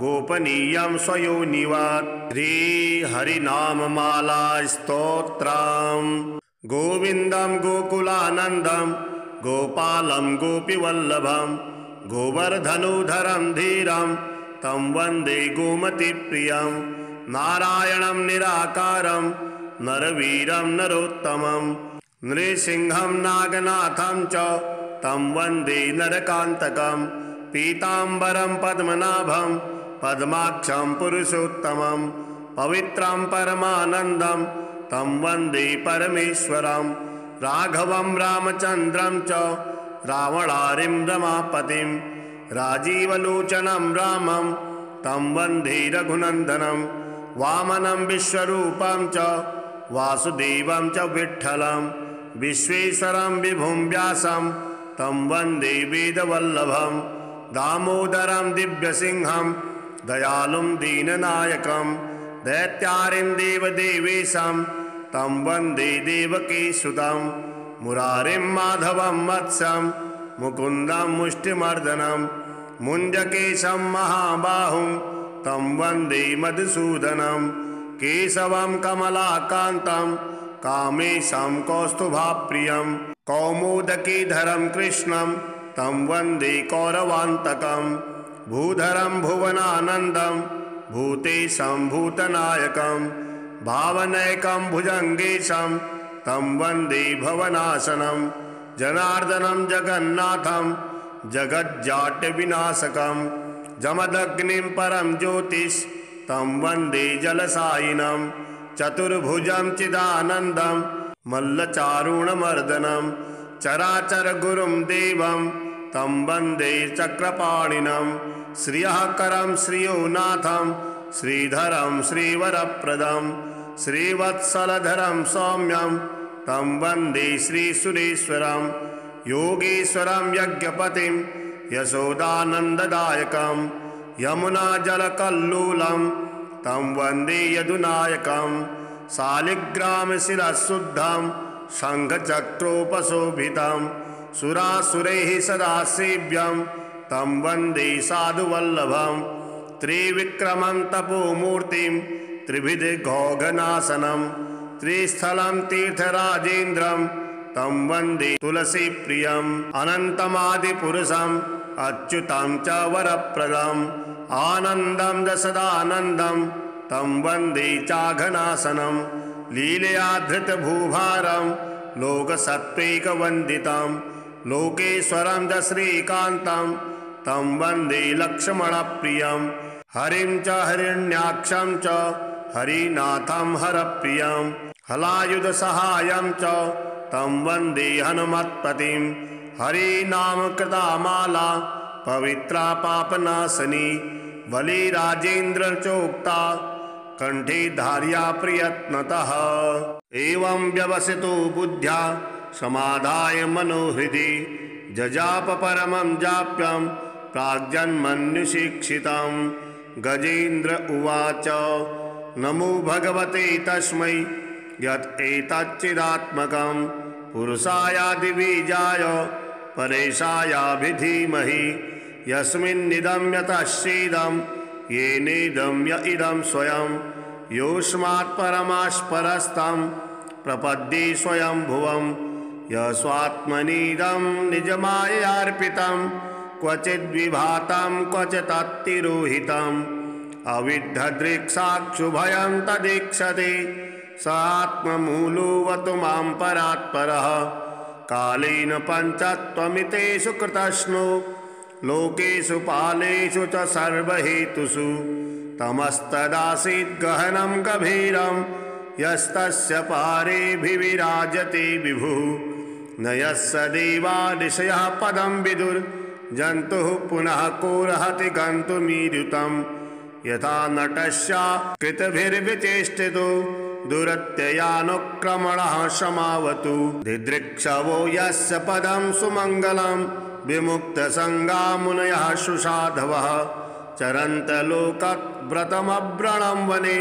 गोपनीयं स्वयोनिवत् श्रीहरिनाममाला स्तोत्रम् गोविन्दं गोकुलानन्दं गोपालं गोपीवल्लभं गोवर्धनोधरं धीरं तं वन्दे गोमतीप्रियं नारायणं निराकारं नरवीरं नरोत्तमं नृसिंहं नागनाथं च तं वन्दे नरकान्तकं पीताम्बरं पद्मनाभं पद्माक्षं पुरुषोत्तमं पवित्रं परमानन्दं तं वन्दे परमेश्वरं राघवं रामचन्द्रं च रावणारिं रमापतिं राजीवलोचनं रामं तं वन्दे रघुनन्दनं वामनं विश्वरूपं च वासुदेवं च विठ्ठलं विश्वेश्वरं विभुं व्यासं तं वन्दे वेदवल्लभं दामोदरं दिव्यसिंहं दयालुं दीननायकं दैत्यारिं देवदेवेशं तं वन्दे देवकीसुतं मुरारिं माधवं वत्सं मुकुन्दं मुष्टिमर्दनं मुञ्जकेशं महाबाहुं तं वन्दे मधुसूदनं केशवं कमलाकान्तं कामेशं कौस्तुभाप्रियं कौमुदकीधरं कृष्णं तं वन्दे कौरवान्तकं भूधरं भुवनानन्दं भूतेशं भूतनायकं भावनैकं भुजङ्गेशं तं वन्दे भवनाशनं जनार्दनं जगन्नाथं जगज्जाड्यविनाशकं जमदग्निं परं ज्योतिष तं वन्दे जलसायिनं चतुर्भुजं चिदानन्दं मल्लचारुणमर्दनं चराचरगुरुं देवं तं वन्दे चक्रपाणिनं श्रियःकरं श्रियोनाथं श्रीधरं श्रीवरप्रदं श्रीवत्सलधरं सौम्यं तं वन्दे श्रीसुरेश्वरं योगेश्वरं यज्ञपतिं यशोदानन्ददायकं यमुनाजलकल्लोलं तं वन्दे यदुनायकं शालिग्रामशिरःशुद्धं शङ्खचक्रोपशोभितं सुरासुरैः सदा सेव्यं तं वन्दे साधुवल्लभं त्रिविक्रमं तपोमूर्तिं त्रिभिर्घौघनाशनं त्रिस्थलं तीर्थराजेन्द्रं तं वन्दे तुलसीप्रियम् अनन्तमादिपुरुषम् अच्युतं च वरप्रदम् आनन्दं दशदानन्दं तं वन्दे चाघनाशनं लीलया धृतभूभारं लोकसत्त्वैकवन्दितं लोकेश्वरं च श्रीकान्तं तं वन्दे लक्ष्मणप्रियं हरिं च हिरण्याक्षं च हरिनाथं हरप्रियं हलायुधसहायं च तं वन्दे हनुमत्पतिं हरिनामकृता माला पवित्रा पापनाशनी बलिराजेन्द्रचोक्ता कंठे धार्या प्रयत्नतः एवं व्यवसितो बुद्ध्या समाधाय मनोहृदि जजाप परमं जाप्यं प्राग्जन्मन्युशिक्षितं गजेन्द्र उवाच नमो भगवते तस्मै यत् एतच्चिदात्मकं पुरुषायादिबीजाय परेशायाभिधीमहि यस्मिन्निदं यतश्चेदं येनेदं य इदं स्वयं योऽस्मात् परमास्परस्तं प्रपद्ये स्वयं भुवं यस्वात्मनीदं निजमाययार्पितं क्वचिद्विभातं क्वचिदतिरोहितम् अविद्धदृक्साक्षुभयं तदीक्षते स आत्ममूलोऽवतु मां परात्परः कालेन पञ्चत्वमितेषु कृतस्नो लोकेषु पालेषु च सर्वहेतुषु तमस्तदासीत् गहनं गभीरं यस्तस्य पारेऽभिविराजते विभुः न यस्य देवा ऋषयः पदं विदुर्जन्तुः पुनः कोऽर्हति गन्तुमीरुतं यथा नटस्य कृतभिर्विचेष्टितो दुरत्ययानुक्रमणः समावतु दिदृक्षवो यस्य पदं सुमङ्गलं विमुक्तसङ्गा मुनयः सुसाधवः चरन्तलोकव्रतमव्रणं वने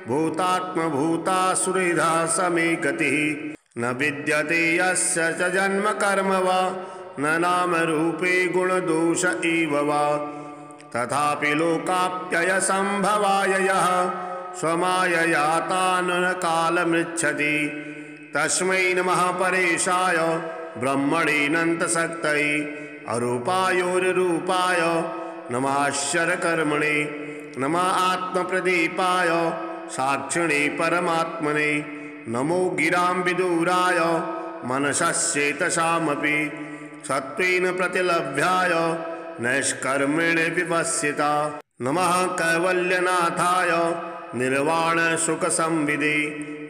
भूतात्मभूतासुहृदा समे गतिः न विद्यते यस्य च जन्म कर्म वा न नामरूपे गुणदोष एव वा तथापि लोकाप्ययसम्भवाय यः स्वमाययाताननकालमृच्छति तस्मै नमः परेशाय ब्रह्मणेऽनन्तशक्तये अरूपायोर्रूपाय नमाश्चर्यकर्मणे नमः आत्मप्रदीपाय साक्षिणे परमात्मने नमो गिरां विदुराय मनसश्चेतसामपि सत्त्वेन प्रतिलभ्याय नैष्कर्मेण विपश्यता नमः कैवल्यनाथाय निर्वाणसुखसंविदे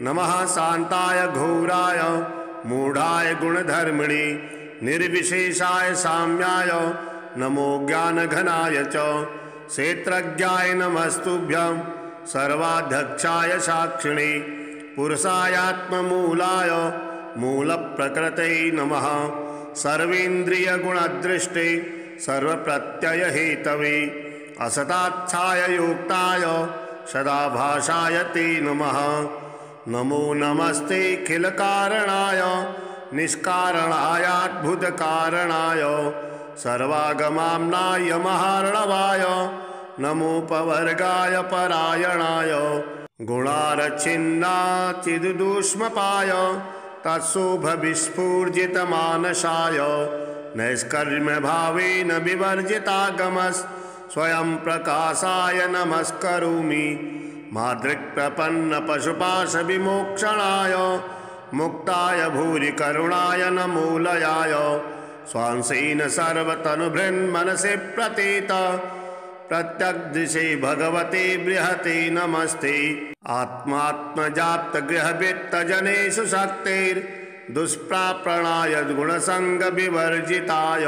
नमः शान्ताय घोराय मूढाय गुणधर्मिणे निर्विशेषाय साम्याय नमो ज्ञानघनाय च क्षेत्रज्ञाय नमस्तुभ्यं सर्वाध्यक्षाय साक्षिणे पुरुषायात्ममूलाय मूलप्रकृतये नमः सर्वेन्द्रियगुणदृष्टे सर्वप्रत्ययहेतवे असताच्छाय योक्ताय सदाभासाय ते नमः नमो नमस्ते खिलकारणाय निष्कारणायाद्भुतकारणाय सर्वागमाम्नाय महार्णवाय नमोपवर्गाय परायणाय गुणारच्छिन्नाचिदुष्मपाय तत्शोभविस्फूर्जितमानसाय नैष्कर्म्यभावेन विवर्जितागमस् स्वयं प्रकाशाय नमस्करोमि मादृक्प्रपन्नपशुपाशविमोक्षणाय मुक्ताय भूरि करुणाय नमोलयाय स्वांसेन सर्वतनुभृन्मनसि प्रतीत प्रत्यग्दृशे भगवते बृहते नमस्ते आत्मात्मजाप्तगृहवित्तजनेषु शक्तिर्दुष्प्राप्रणाय गुणसङ्गविवर्जिताय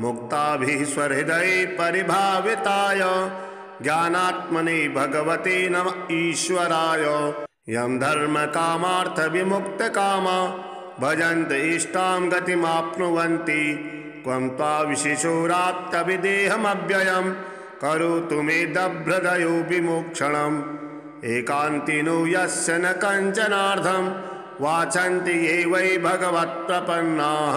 मुक्ताभिः स्वहृदये परिभाविताय ज्ञानात्मने भगवते नम ईश्वराय यं धर्मकामार्थविमुक्तकामा भजन्त इष्टां गतिमाप्नुवन्ति त्वं त्वा विशेषोराप्तविदेहमव्ययं करोतु मे दभ्रदयो विमोक्षणम् एकान्तिनो यस्य न कञ्चनार्थं वाचन्ति ये वै भगवत्प्रपन्नाः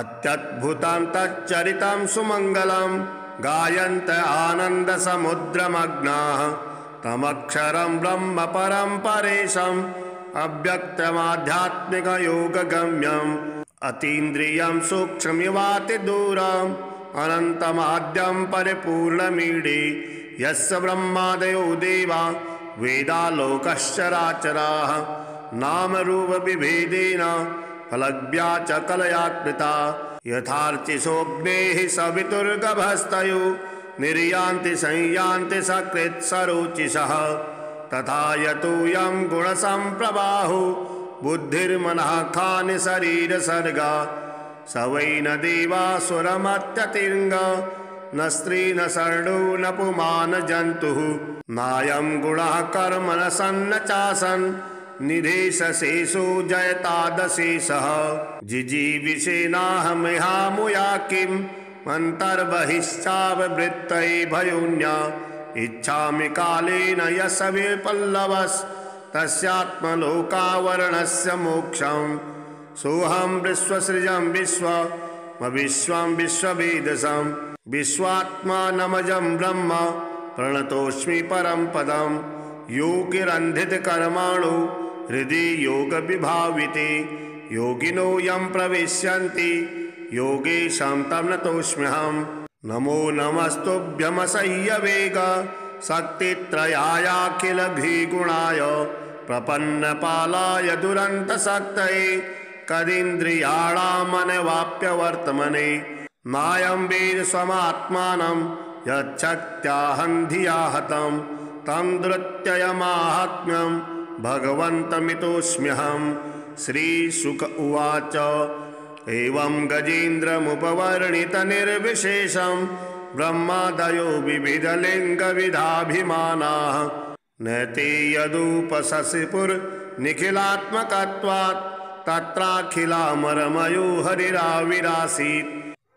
अत्यद्भुतं तच्चरितं सुमङ्गलं गायन्त आनन्दसमुद्रमग्नाः तमक्षरं ब्रह्म परं परेशम् अव्यक्तमाध्यात्मिकयोगगम्यम् अतीन्द्रियं सूक्ष्ममिवातिदूरम् अनन्तमाद्यं परिपूर्णमीडे यस्य ब्रह्मादयो देवा वेदालोकश्चराचराः नामरूपविभेदेन फलज्ञा च कलया कृता यथार्चिषोऽग्नेः सवितुर्गभस्तयो निर्यान्ति संयान्ति सकृत्सरोचिषः तथा यतोऽयं गुणसम्प्रवाहो बुद्धिर्मनः खानि शरीरसर्गा स वै न देवासुरमत्यतिर्ग न स्त्री न शर्णो न पुमान् जन्तुः नायं गुणः कर्म न सन्न चासन् निधेशशेषो जयतादशेषः जिजीविषेनाहमिहामुया किम् अन्तर्बहिश्चाववृत्तये भयोन्या इच्छामि कालेन यस्य विपल्लवस्तस्यात्मलोकावरणस्य मोक्षम् सोऽहं विश्वसृजं विश्वं विश्ववेदसं विश्वात्मानमजं ब्रह्म प्रणतोऽस्मि परं पदं योगिरन्धितकर्माणो हृदि योगविभाविते योगिनो यं प्रविश्यन्ति योगेशं तं नतोऽस्म्यहम् नमो नमस्तुभ्यमसह्यवेग शक्तित्रयायाखिलघ्रीगुणाय प्रपन्नपालाय दुरन्तशक्तये कदिन्द्रियाणामनवाप्यवर्तमने नायं वेद स्वमात्मानं यच्छक्त्याहं धिया हतं तं दुरत्ययमाहात्म्यं भगवन्तमितोऽस्म्यहम्। श्रीशुक उवाच एवं गजेन्द्रमुपवर्णितनिर्विशेषं ब्रह्मादयो विविधलिङ्गविधाभिमानाः न ते यदुपशशिपुर्निखिलात्मकत्वात् तत्राखिलामरमयो हरिराविरासीत्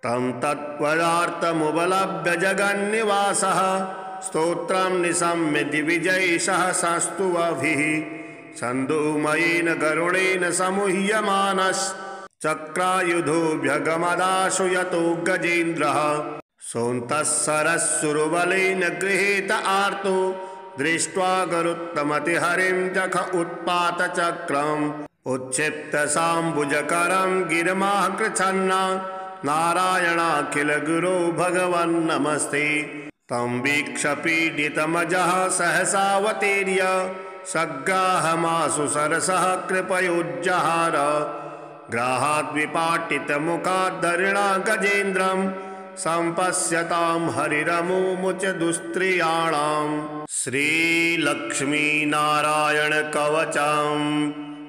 तं तत्पदार्थमुपलभ्य जगन्निवासः स्तोत्रं निशम्य दिविजैषः संस्तुवभिः छन्दोमयेन गरुडेन समुह्यमानश्चक्रायुधोऽभ्यगमदाशु यतो गजेन्द्रः सोऽन्तः सरस्सुरबलेन गृहीत आर्तो दृष्ट्वा गरुत्तमतिहरिं जख उत्पातचक्रम् उत्क्षिप्तसाम्बुजकरं गिरिमाः कृच्छन्ना नारायणाखिलगुरो भगवन्नमस्ते तं वीक्ष्य पीडितमजः सहसावतीर्य सग्राहमाशु सरसः कृपयोज्जहार ग्राहाद्विपाटितमुखाद्धरिणा गजेन्द्रं सम्पश्यतां हरिरमुमुच दुस्त्रियाणाम्। श्रीलक्ष्मीनारायणकवचम्।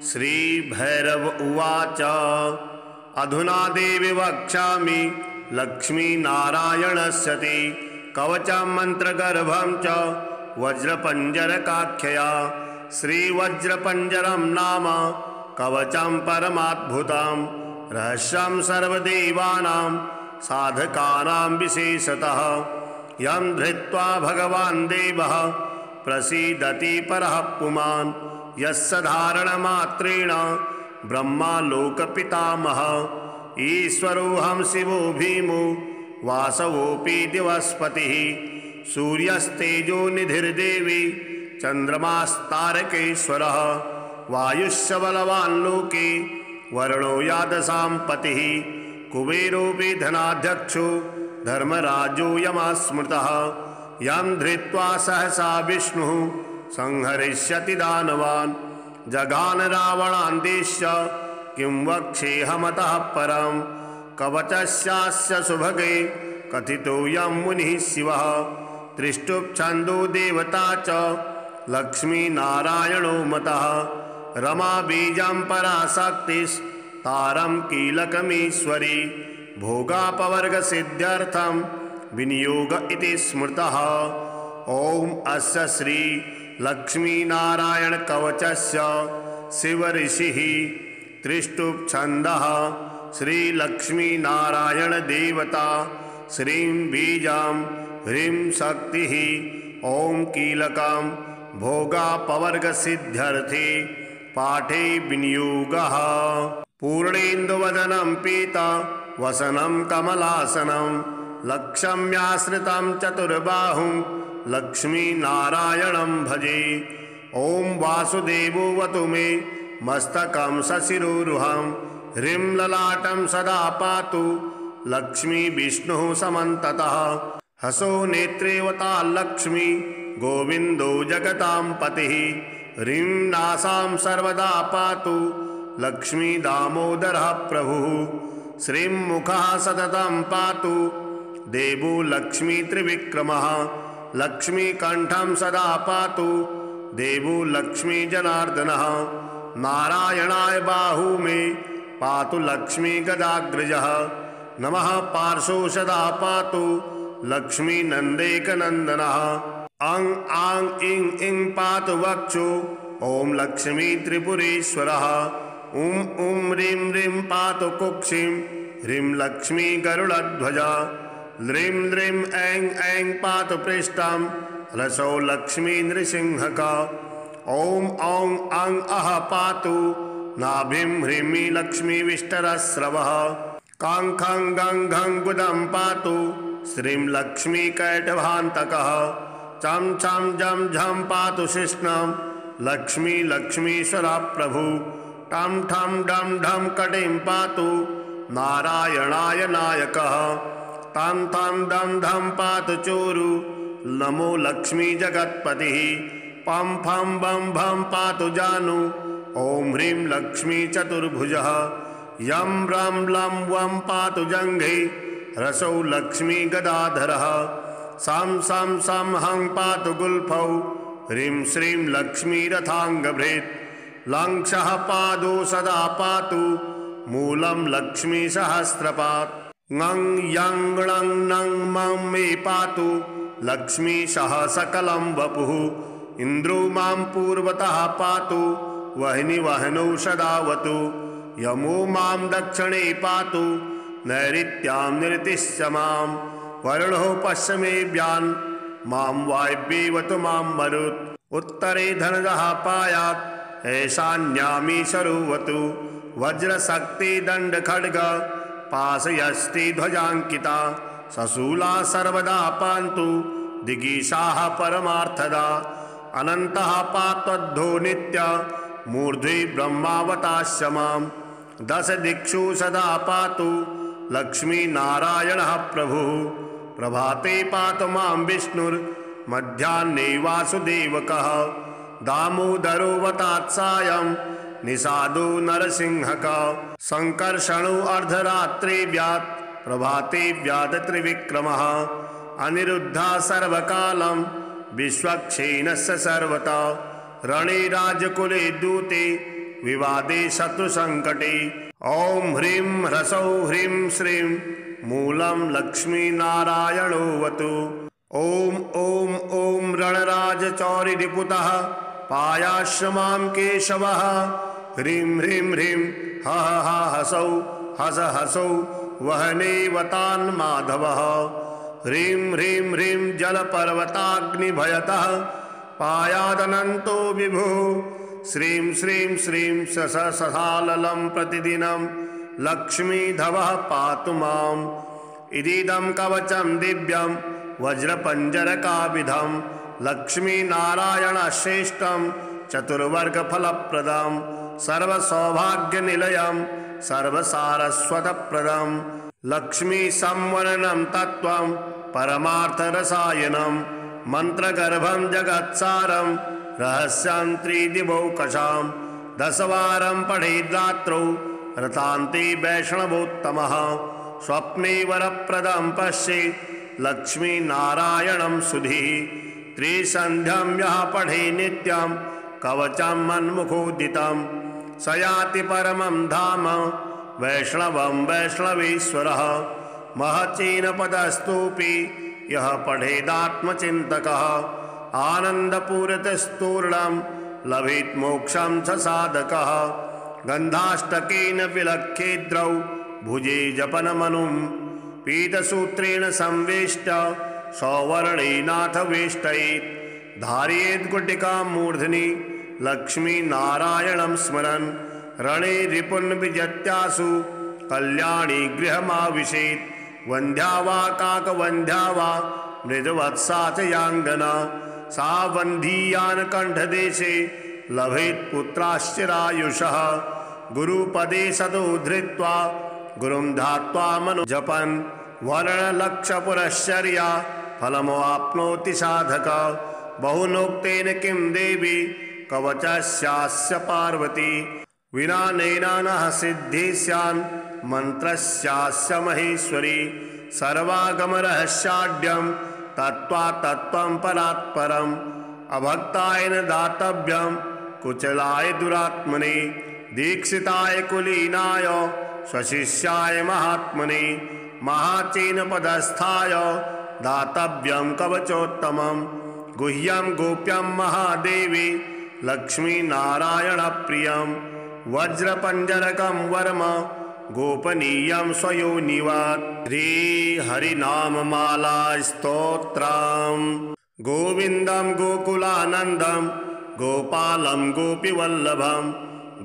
श्रीभैरव उवाच अधुना देवी वक्ष्यामि लक्ष्मीनारायणस्य ते कवचं मन्त्रगर्भं च वज्रपञ्जरकाख्यया श्रीवज्रपञ्जरं नाम कवचं परमाद्भुतं रहस्यं सर्वदेवानां साधकानां विशेषतः यं धृत्वा भगवान् देवः प्रसीदति परः पुमान् यस्य धारणमात्रेण ब्रह्मा लोकपितामहः ईश्वरोऽहं शिवो भीमो वासवोऽपि दिवस्पतिः सूर्यस्तेजो निधिर्देवी चन्द्रमास्तारकेश्वरः वायुश्च बलवान् लोके वरुणो यादसां पतिः कुबेरोऽपि धनाध्यक्षो धर्मराजो यमस्मृतः यं धृत्वा सहसा विष्णुः संहरिष्यति दानवान् जघान रावणान् देश्य किं वक्ष्येऽहमतः परं कवचस्यास्य सुभगे कथितोऽयं मुनिः शिवः त्रिष्टुप्छन्दो देवता च लक्ष्मीनारायणो मतः रमा बीजं पराशक्तिस्तारं कीलकमीश्वरी भोगापवर्गसिद्ध्यर्थं विनियोग इति स्मृतः। ॐ अस्य श्री लक्ष्मीनारायण कवचस्य शिवऋषिः त्रिष्टुप्छन्दः श्री लक्ष्मीनारायण देवता श्रीं बीजं ह्रीं शक्तिः ॐ कीलकं भोगापवर्गसिद्ध्यर्थे पाठे विनियोगः। पूर्णेन्दुवदनं पीता वसनं कमलासनं लक्ष्म्याश्रितं चतुर्बाहुं लक्ष्मीनारायणं भजे। ॐ वासुदेवोऽवतु मे मस्तकं सशिरोरुहं ह्रीं ललाटं सदा पातु लक्ष्मी विष्णुः समन्ततः हसो नेत्रेवता लक्ष्मी गोविन्दो जगतां पतिः ह्रीं नासां सर्वदा पातु लक्ष्मी दामोदरः प्रभुः श्रीं मुखः सततं पातु देवो लक्ष्मी त्रिविक्रमः लक्ष्मीकण्ठं सदा पातु देवो लक्ष्मी जनार्दनः नारायणाय बाहू मे पातु लक्ष्मी गदाग्रजः नमः पार्श्वो सदा पातु लक्ष्मी नन्देकनन्दनः अं आं इं इं पातु वक्षो ॐ लक्ष्मी त्रिपुरेश्वरः उं उं ह्रीं ह्रीं पातु कुक्षिं ह्रीं लक्ष्मी गरुडध्वजा ह्रीं ह्रीं ऐं ऐं पातु पृष्ठं रसो लक्ष्मी नृसिंहका ॐ औं अं अः पातु नाभिं ह्रीं लक्ष्मी विष्टरस्रवः कां खं गं घं गुदं पातु श्रीं लक्ष्मी कैटभान्तकः चं छं जं झं पातु शिष्णं लक्ष्मी लक्ष्मीश्वरः प्रभु टं ठं डं ढं कटिं पातु नारायणाय नायकः तं तं दं धं पातु चोरु नमो लक्ष्मी जगत्पतिः पं फं बं भं पातु जानु ॐ ह्रीं लक्ष्मी चतुर्भुजः यं रं लं वं पातु जङ्घे रसौ लक्ष्मी गदाधरः सं सं सं हं पातु गुल्फौ ह्रीं श्रीं लक्ष्मी रथाङ्गभृत् लङ्क्षः पादो सदा पातु मूलं लक्ष्मी सहस्रपात् ङं यं णं नं मं मे पातु लक्ष्मी सह सकलं वपुः इन्द्रो मां पूर्वतः पातु वह्नि वह्नौ सदावतु यमो मां दक्षिणे पातु नैऋत्यां निरतिश्च मां वरुणो पश्चिमेभ्यां मां वायव्येवतु मां मरुत् उत्तरे धनजः पायात् ईशान्यामीशरोवतु वज्रशक्ति दण्डखड्ग पाशयष्टि ध्वजाङ्किता सशूला सर्वदा पान्तु दिगीषाः परमार्थदा अनन्तः पात्वद्धो नित्य मूर्ध्नि ब्रह्मावताश्च मां दश दिक्षु सदा पातु लक्ष्मीनारायणः प्रभुः प्रभाते पातु मां विष्णुर्मध्याह्ने वासुदेवकः दामोदरोऽवतात्सायं निषादो नरसिंहकः संकर्षणो अर्धरात्रिव्यात् प्रभाते व्यात् त्रिविक्रमः अनिरुद्धः सर्वकालं विश्वक्षेणस्य सर्वथा रणे राजकुले दूते विवादे शत्रुसङ्कटे ॐ ह्रीं ह्रसौ ह्रीं श्रीं मूलं लक्ष्मीनारायणोऽवतु ॐ ॐ ॐ रणराजचौरिरिपुतः पायास्य मां केशवः ह्रीं ह्रीं ह्रीं ह ह हसौ हस हसौ वह्नेवतान् माधवः ह्रीं ह्रीं ह्रीं जलपर्वताग्निभयतः पायादनन्तो विभुः श्रीं श्रीं श्रीं ससाललं प्रतिदिनं लक्ष्मीधवः पातु माम् इदीदं कवचं दिव्यं वज्रपञ्जरकाविधं लक्ष्मीनारायणश्रेष्ठं चतुर्वर्गफलप्रदं सर्वसौभाग्यनिलयं सर्वसारस्वतप्रदं लक्ष्मीसंवरणं तत्त्वं परमार्थरसायनं मन्त्रगर्भं जगत्सारं रहस्यं त्रिदिवौकशां दशवारं पठेद्रात्रौ रतान्ते वैष्णवोत्तमः स्वप्ने वरप्रदं पश्येत् लक्ष्मीनारायणं सुधीः त्रिसन्ध्यं यः पठे नित्यं कवचं मन्मुखोदितं स याति परमं धाम वैष्णवं वैष्णवेश्वरः महच्चीनपदस्तोऽपि यः पठेदात्मचिन्तकः आनन्दपूरितस्तूर्णं लभेत् मोक्षं च साधकः गन्धाष्टकेन विलख्येद्रौ भुजे जपनमनुं पीतसूत्रेण संवेष्ट सौवर्णेनाथ वेष्टयेत् धारयेत् गुटिकां मूर्धनि लक्ष्मीनारायणं स्मरन् रणे रिपुन् विजत्यासु कल्याणी गृहमाविशेत् वन्ध्या वा काकवन्ध्या वा मृदवत्सा च याङ्गना सा वन्धीयान् कण्ठदेशे लभेत् पुत्राश्चिरायुषः गुरुपदे सदो धृत्वा गुरुं ध्यात्वा मनो जपन् वर्णलक्षपुरश्चर्या फलमवाप्नोति साधकः बहुनोक्तेन किं देवी कवचस्यास्य पार्वती विना नैनानः सिद्धिः स्यान् मन्त्रस्यास्य महेश्वरी सर्वागमरहस्याढ्यं तत्त्वात्तत्त्वं परात्परम् अभक्ताय न दातव्यं कुचलाय दुरात्मने दीक्षिताय कुलीनाय स्वशिष्याय महात्मने महाचीनपदस्थाय दातव्यं कवचोत्तमं गुह्यं गोप्यं महादेवी लक्ष्मीनारायणप्रियं वज्रपञ्जरकं वर्म गोपनीयं स्वयोनिवत् श्रीहरिनाममाला स्तोत्रम् गोविन्दं गोकुलानन्दं गोपालं गोपीवल्लभं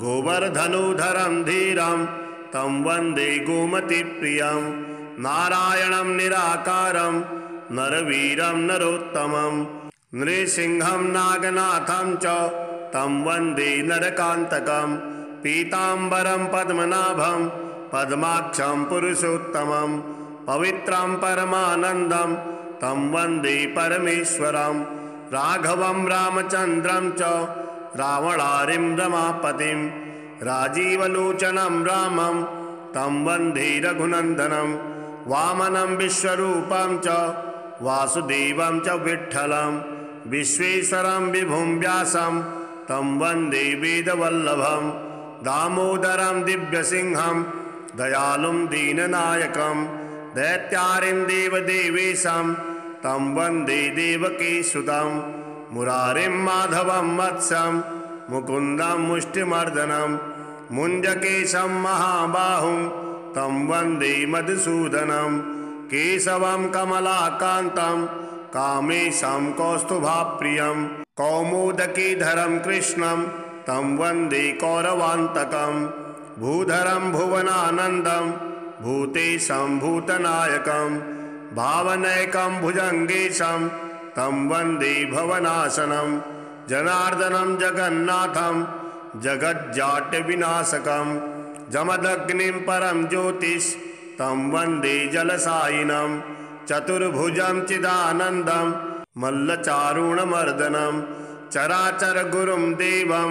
गोवर्धनोधरं धीरं तं वन्दे गोमतीप्रियं नारायणं निराकारं नरवीरं नरोत्तमं नृसिंहं नागनाथं च तं वन्दे नरकान्तकं पीताम्बरं पद्मनाभं पद्माक्षं पुरुषोत्तमं पवित्रं परमानन्दं तं वन्दे परमेश्वरं राघवं रामचन्द्रं च रावणारिं रमापतिं राजीवलोचनं रामं तं वन्दे रघुनन्दनं वामनं विश्वरूपं च वासुदेवं च विठ्ठलं विश्वेश्वरं विभुं व्यासं तं वन्दे वेदवल्लभं दामोदरं दिव्यसिंहं दयालुं दीननायकं दैत्यारिं देवदेवेशं तं वन्दे देवकीसुतं मुरारिं माधवं वत्सं मुकुन्दं मुष्टिमर्दनं मुञ्जकेशं महाबाहुं तं वन्दे मधुसूदनं केशवं कमलाकान्तं कामेशं कौस्तुभाप्रियं कौमुदकीधरं कृष्णं तं वन्दे कौरवान्तकं भूधरं भुवनानन्दं भूतेशं भूतनायकं भावनैकं भुजङ्गेशं तं वन्दे भवनाशनं जनार्दनं जगन्नाथं जगज्जाट्यविनाशकं जमदग्निं परं ज्योतिष तं वन्दे जलसायिनं चतुर्भुजं चिदानन्दं मल्लचारुणमर्दनं चराचरगुरुं देवं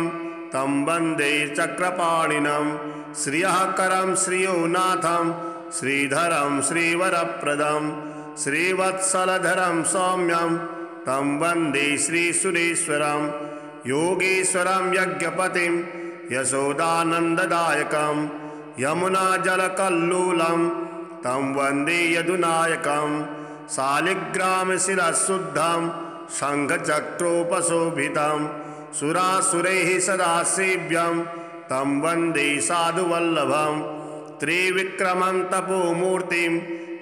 तं वन्दे चक्रपाणिनं श्रियःकरं श्रियोनाथं श्रीधरं श्रीवरप्रदं श्रीवत्सलधरं सौम्यं तं वन्दे श्रीसुरेश्वरं योगेश्वरं यज्ञपतिं यशोदानन्ददायकं यमुनाजलकल्लोलं तं वन्दे यदुनायकं शालिग्रामशिरःशुद्धं शङ्खचक्रोपशोभितं सुरासुरैः सदा सेव्यं तं वन्दे साधुवल्लभं त्रिविक्रमं तपोमूर्तिं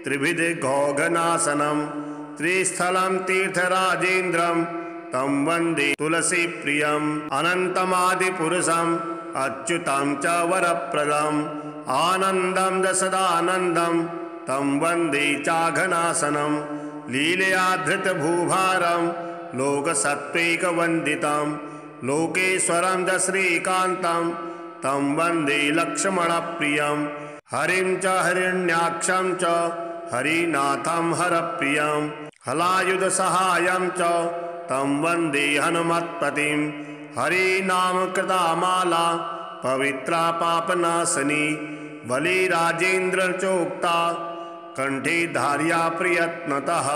त्रिविधघौघनाशनं त्रिस्थलं तीर्थराजेन्द्रं तं वन्दे तुलसीप्रियम् अनन्तमादिपुरुषम् अच्युतं च वरप्रदम् आनन्दं च सदानन्दं तं वन्दे चाघनाशनं लीलया धृतभूभारं लोकसत्त्वैकवन्दितं लोकेश्वरं च श्रीकान्तं तं वन्दे लक्ष्मणप्रियं हरिं च हिरण्याक्षं च हरिनाथं हरप्रियं हलायुधसहायं च तं वन्दे हनुमत्पतिं हरिनामकृता माला पवित्रा पापनाशनी बलिराजेन्द्र चोक्ता कंठे धार्या प्रयत्नतः।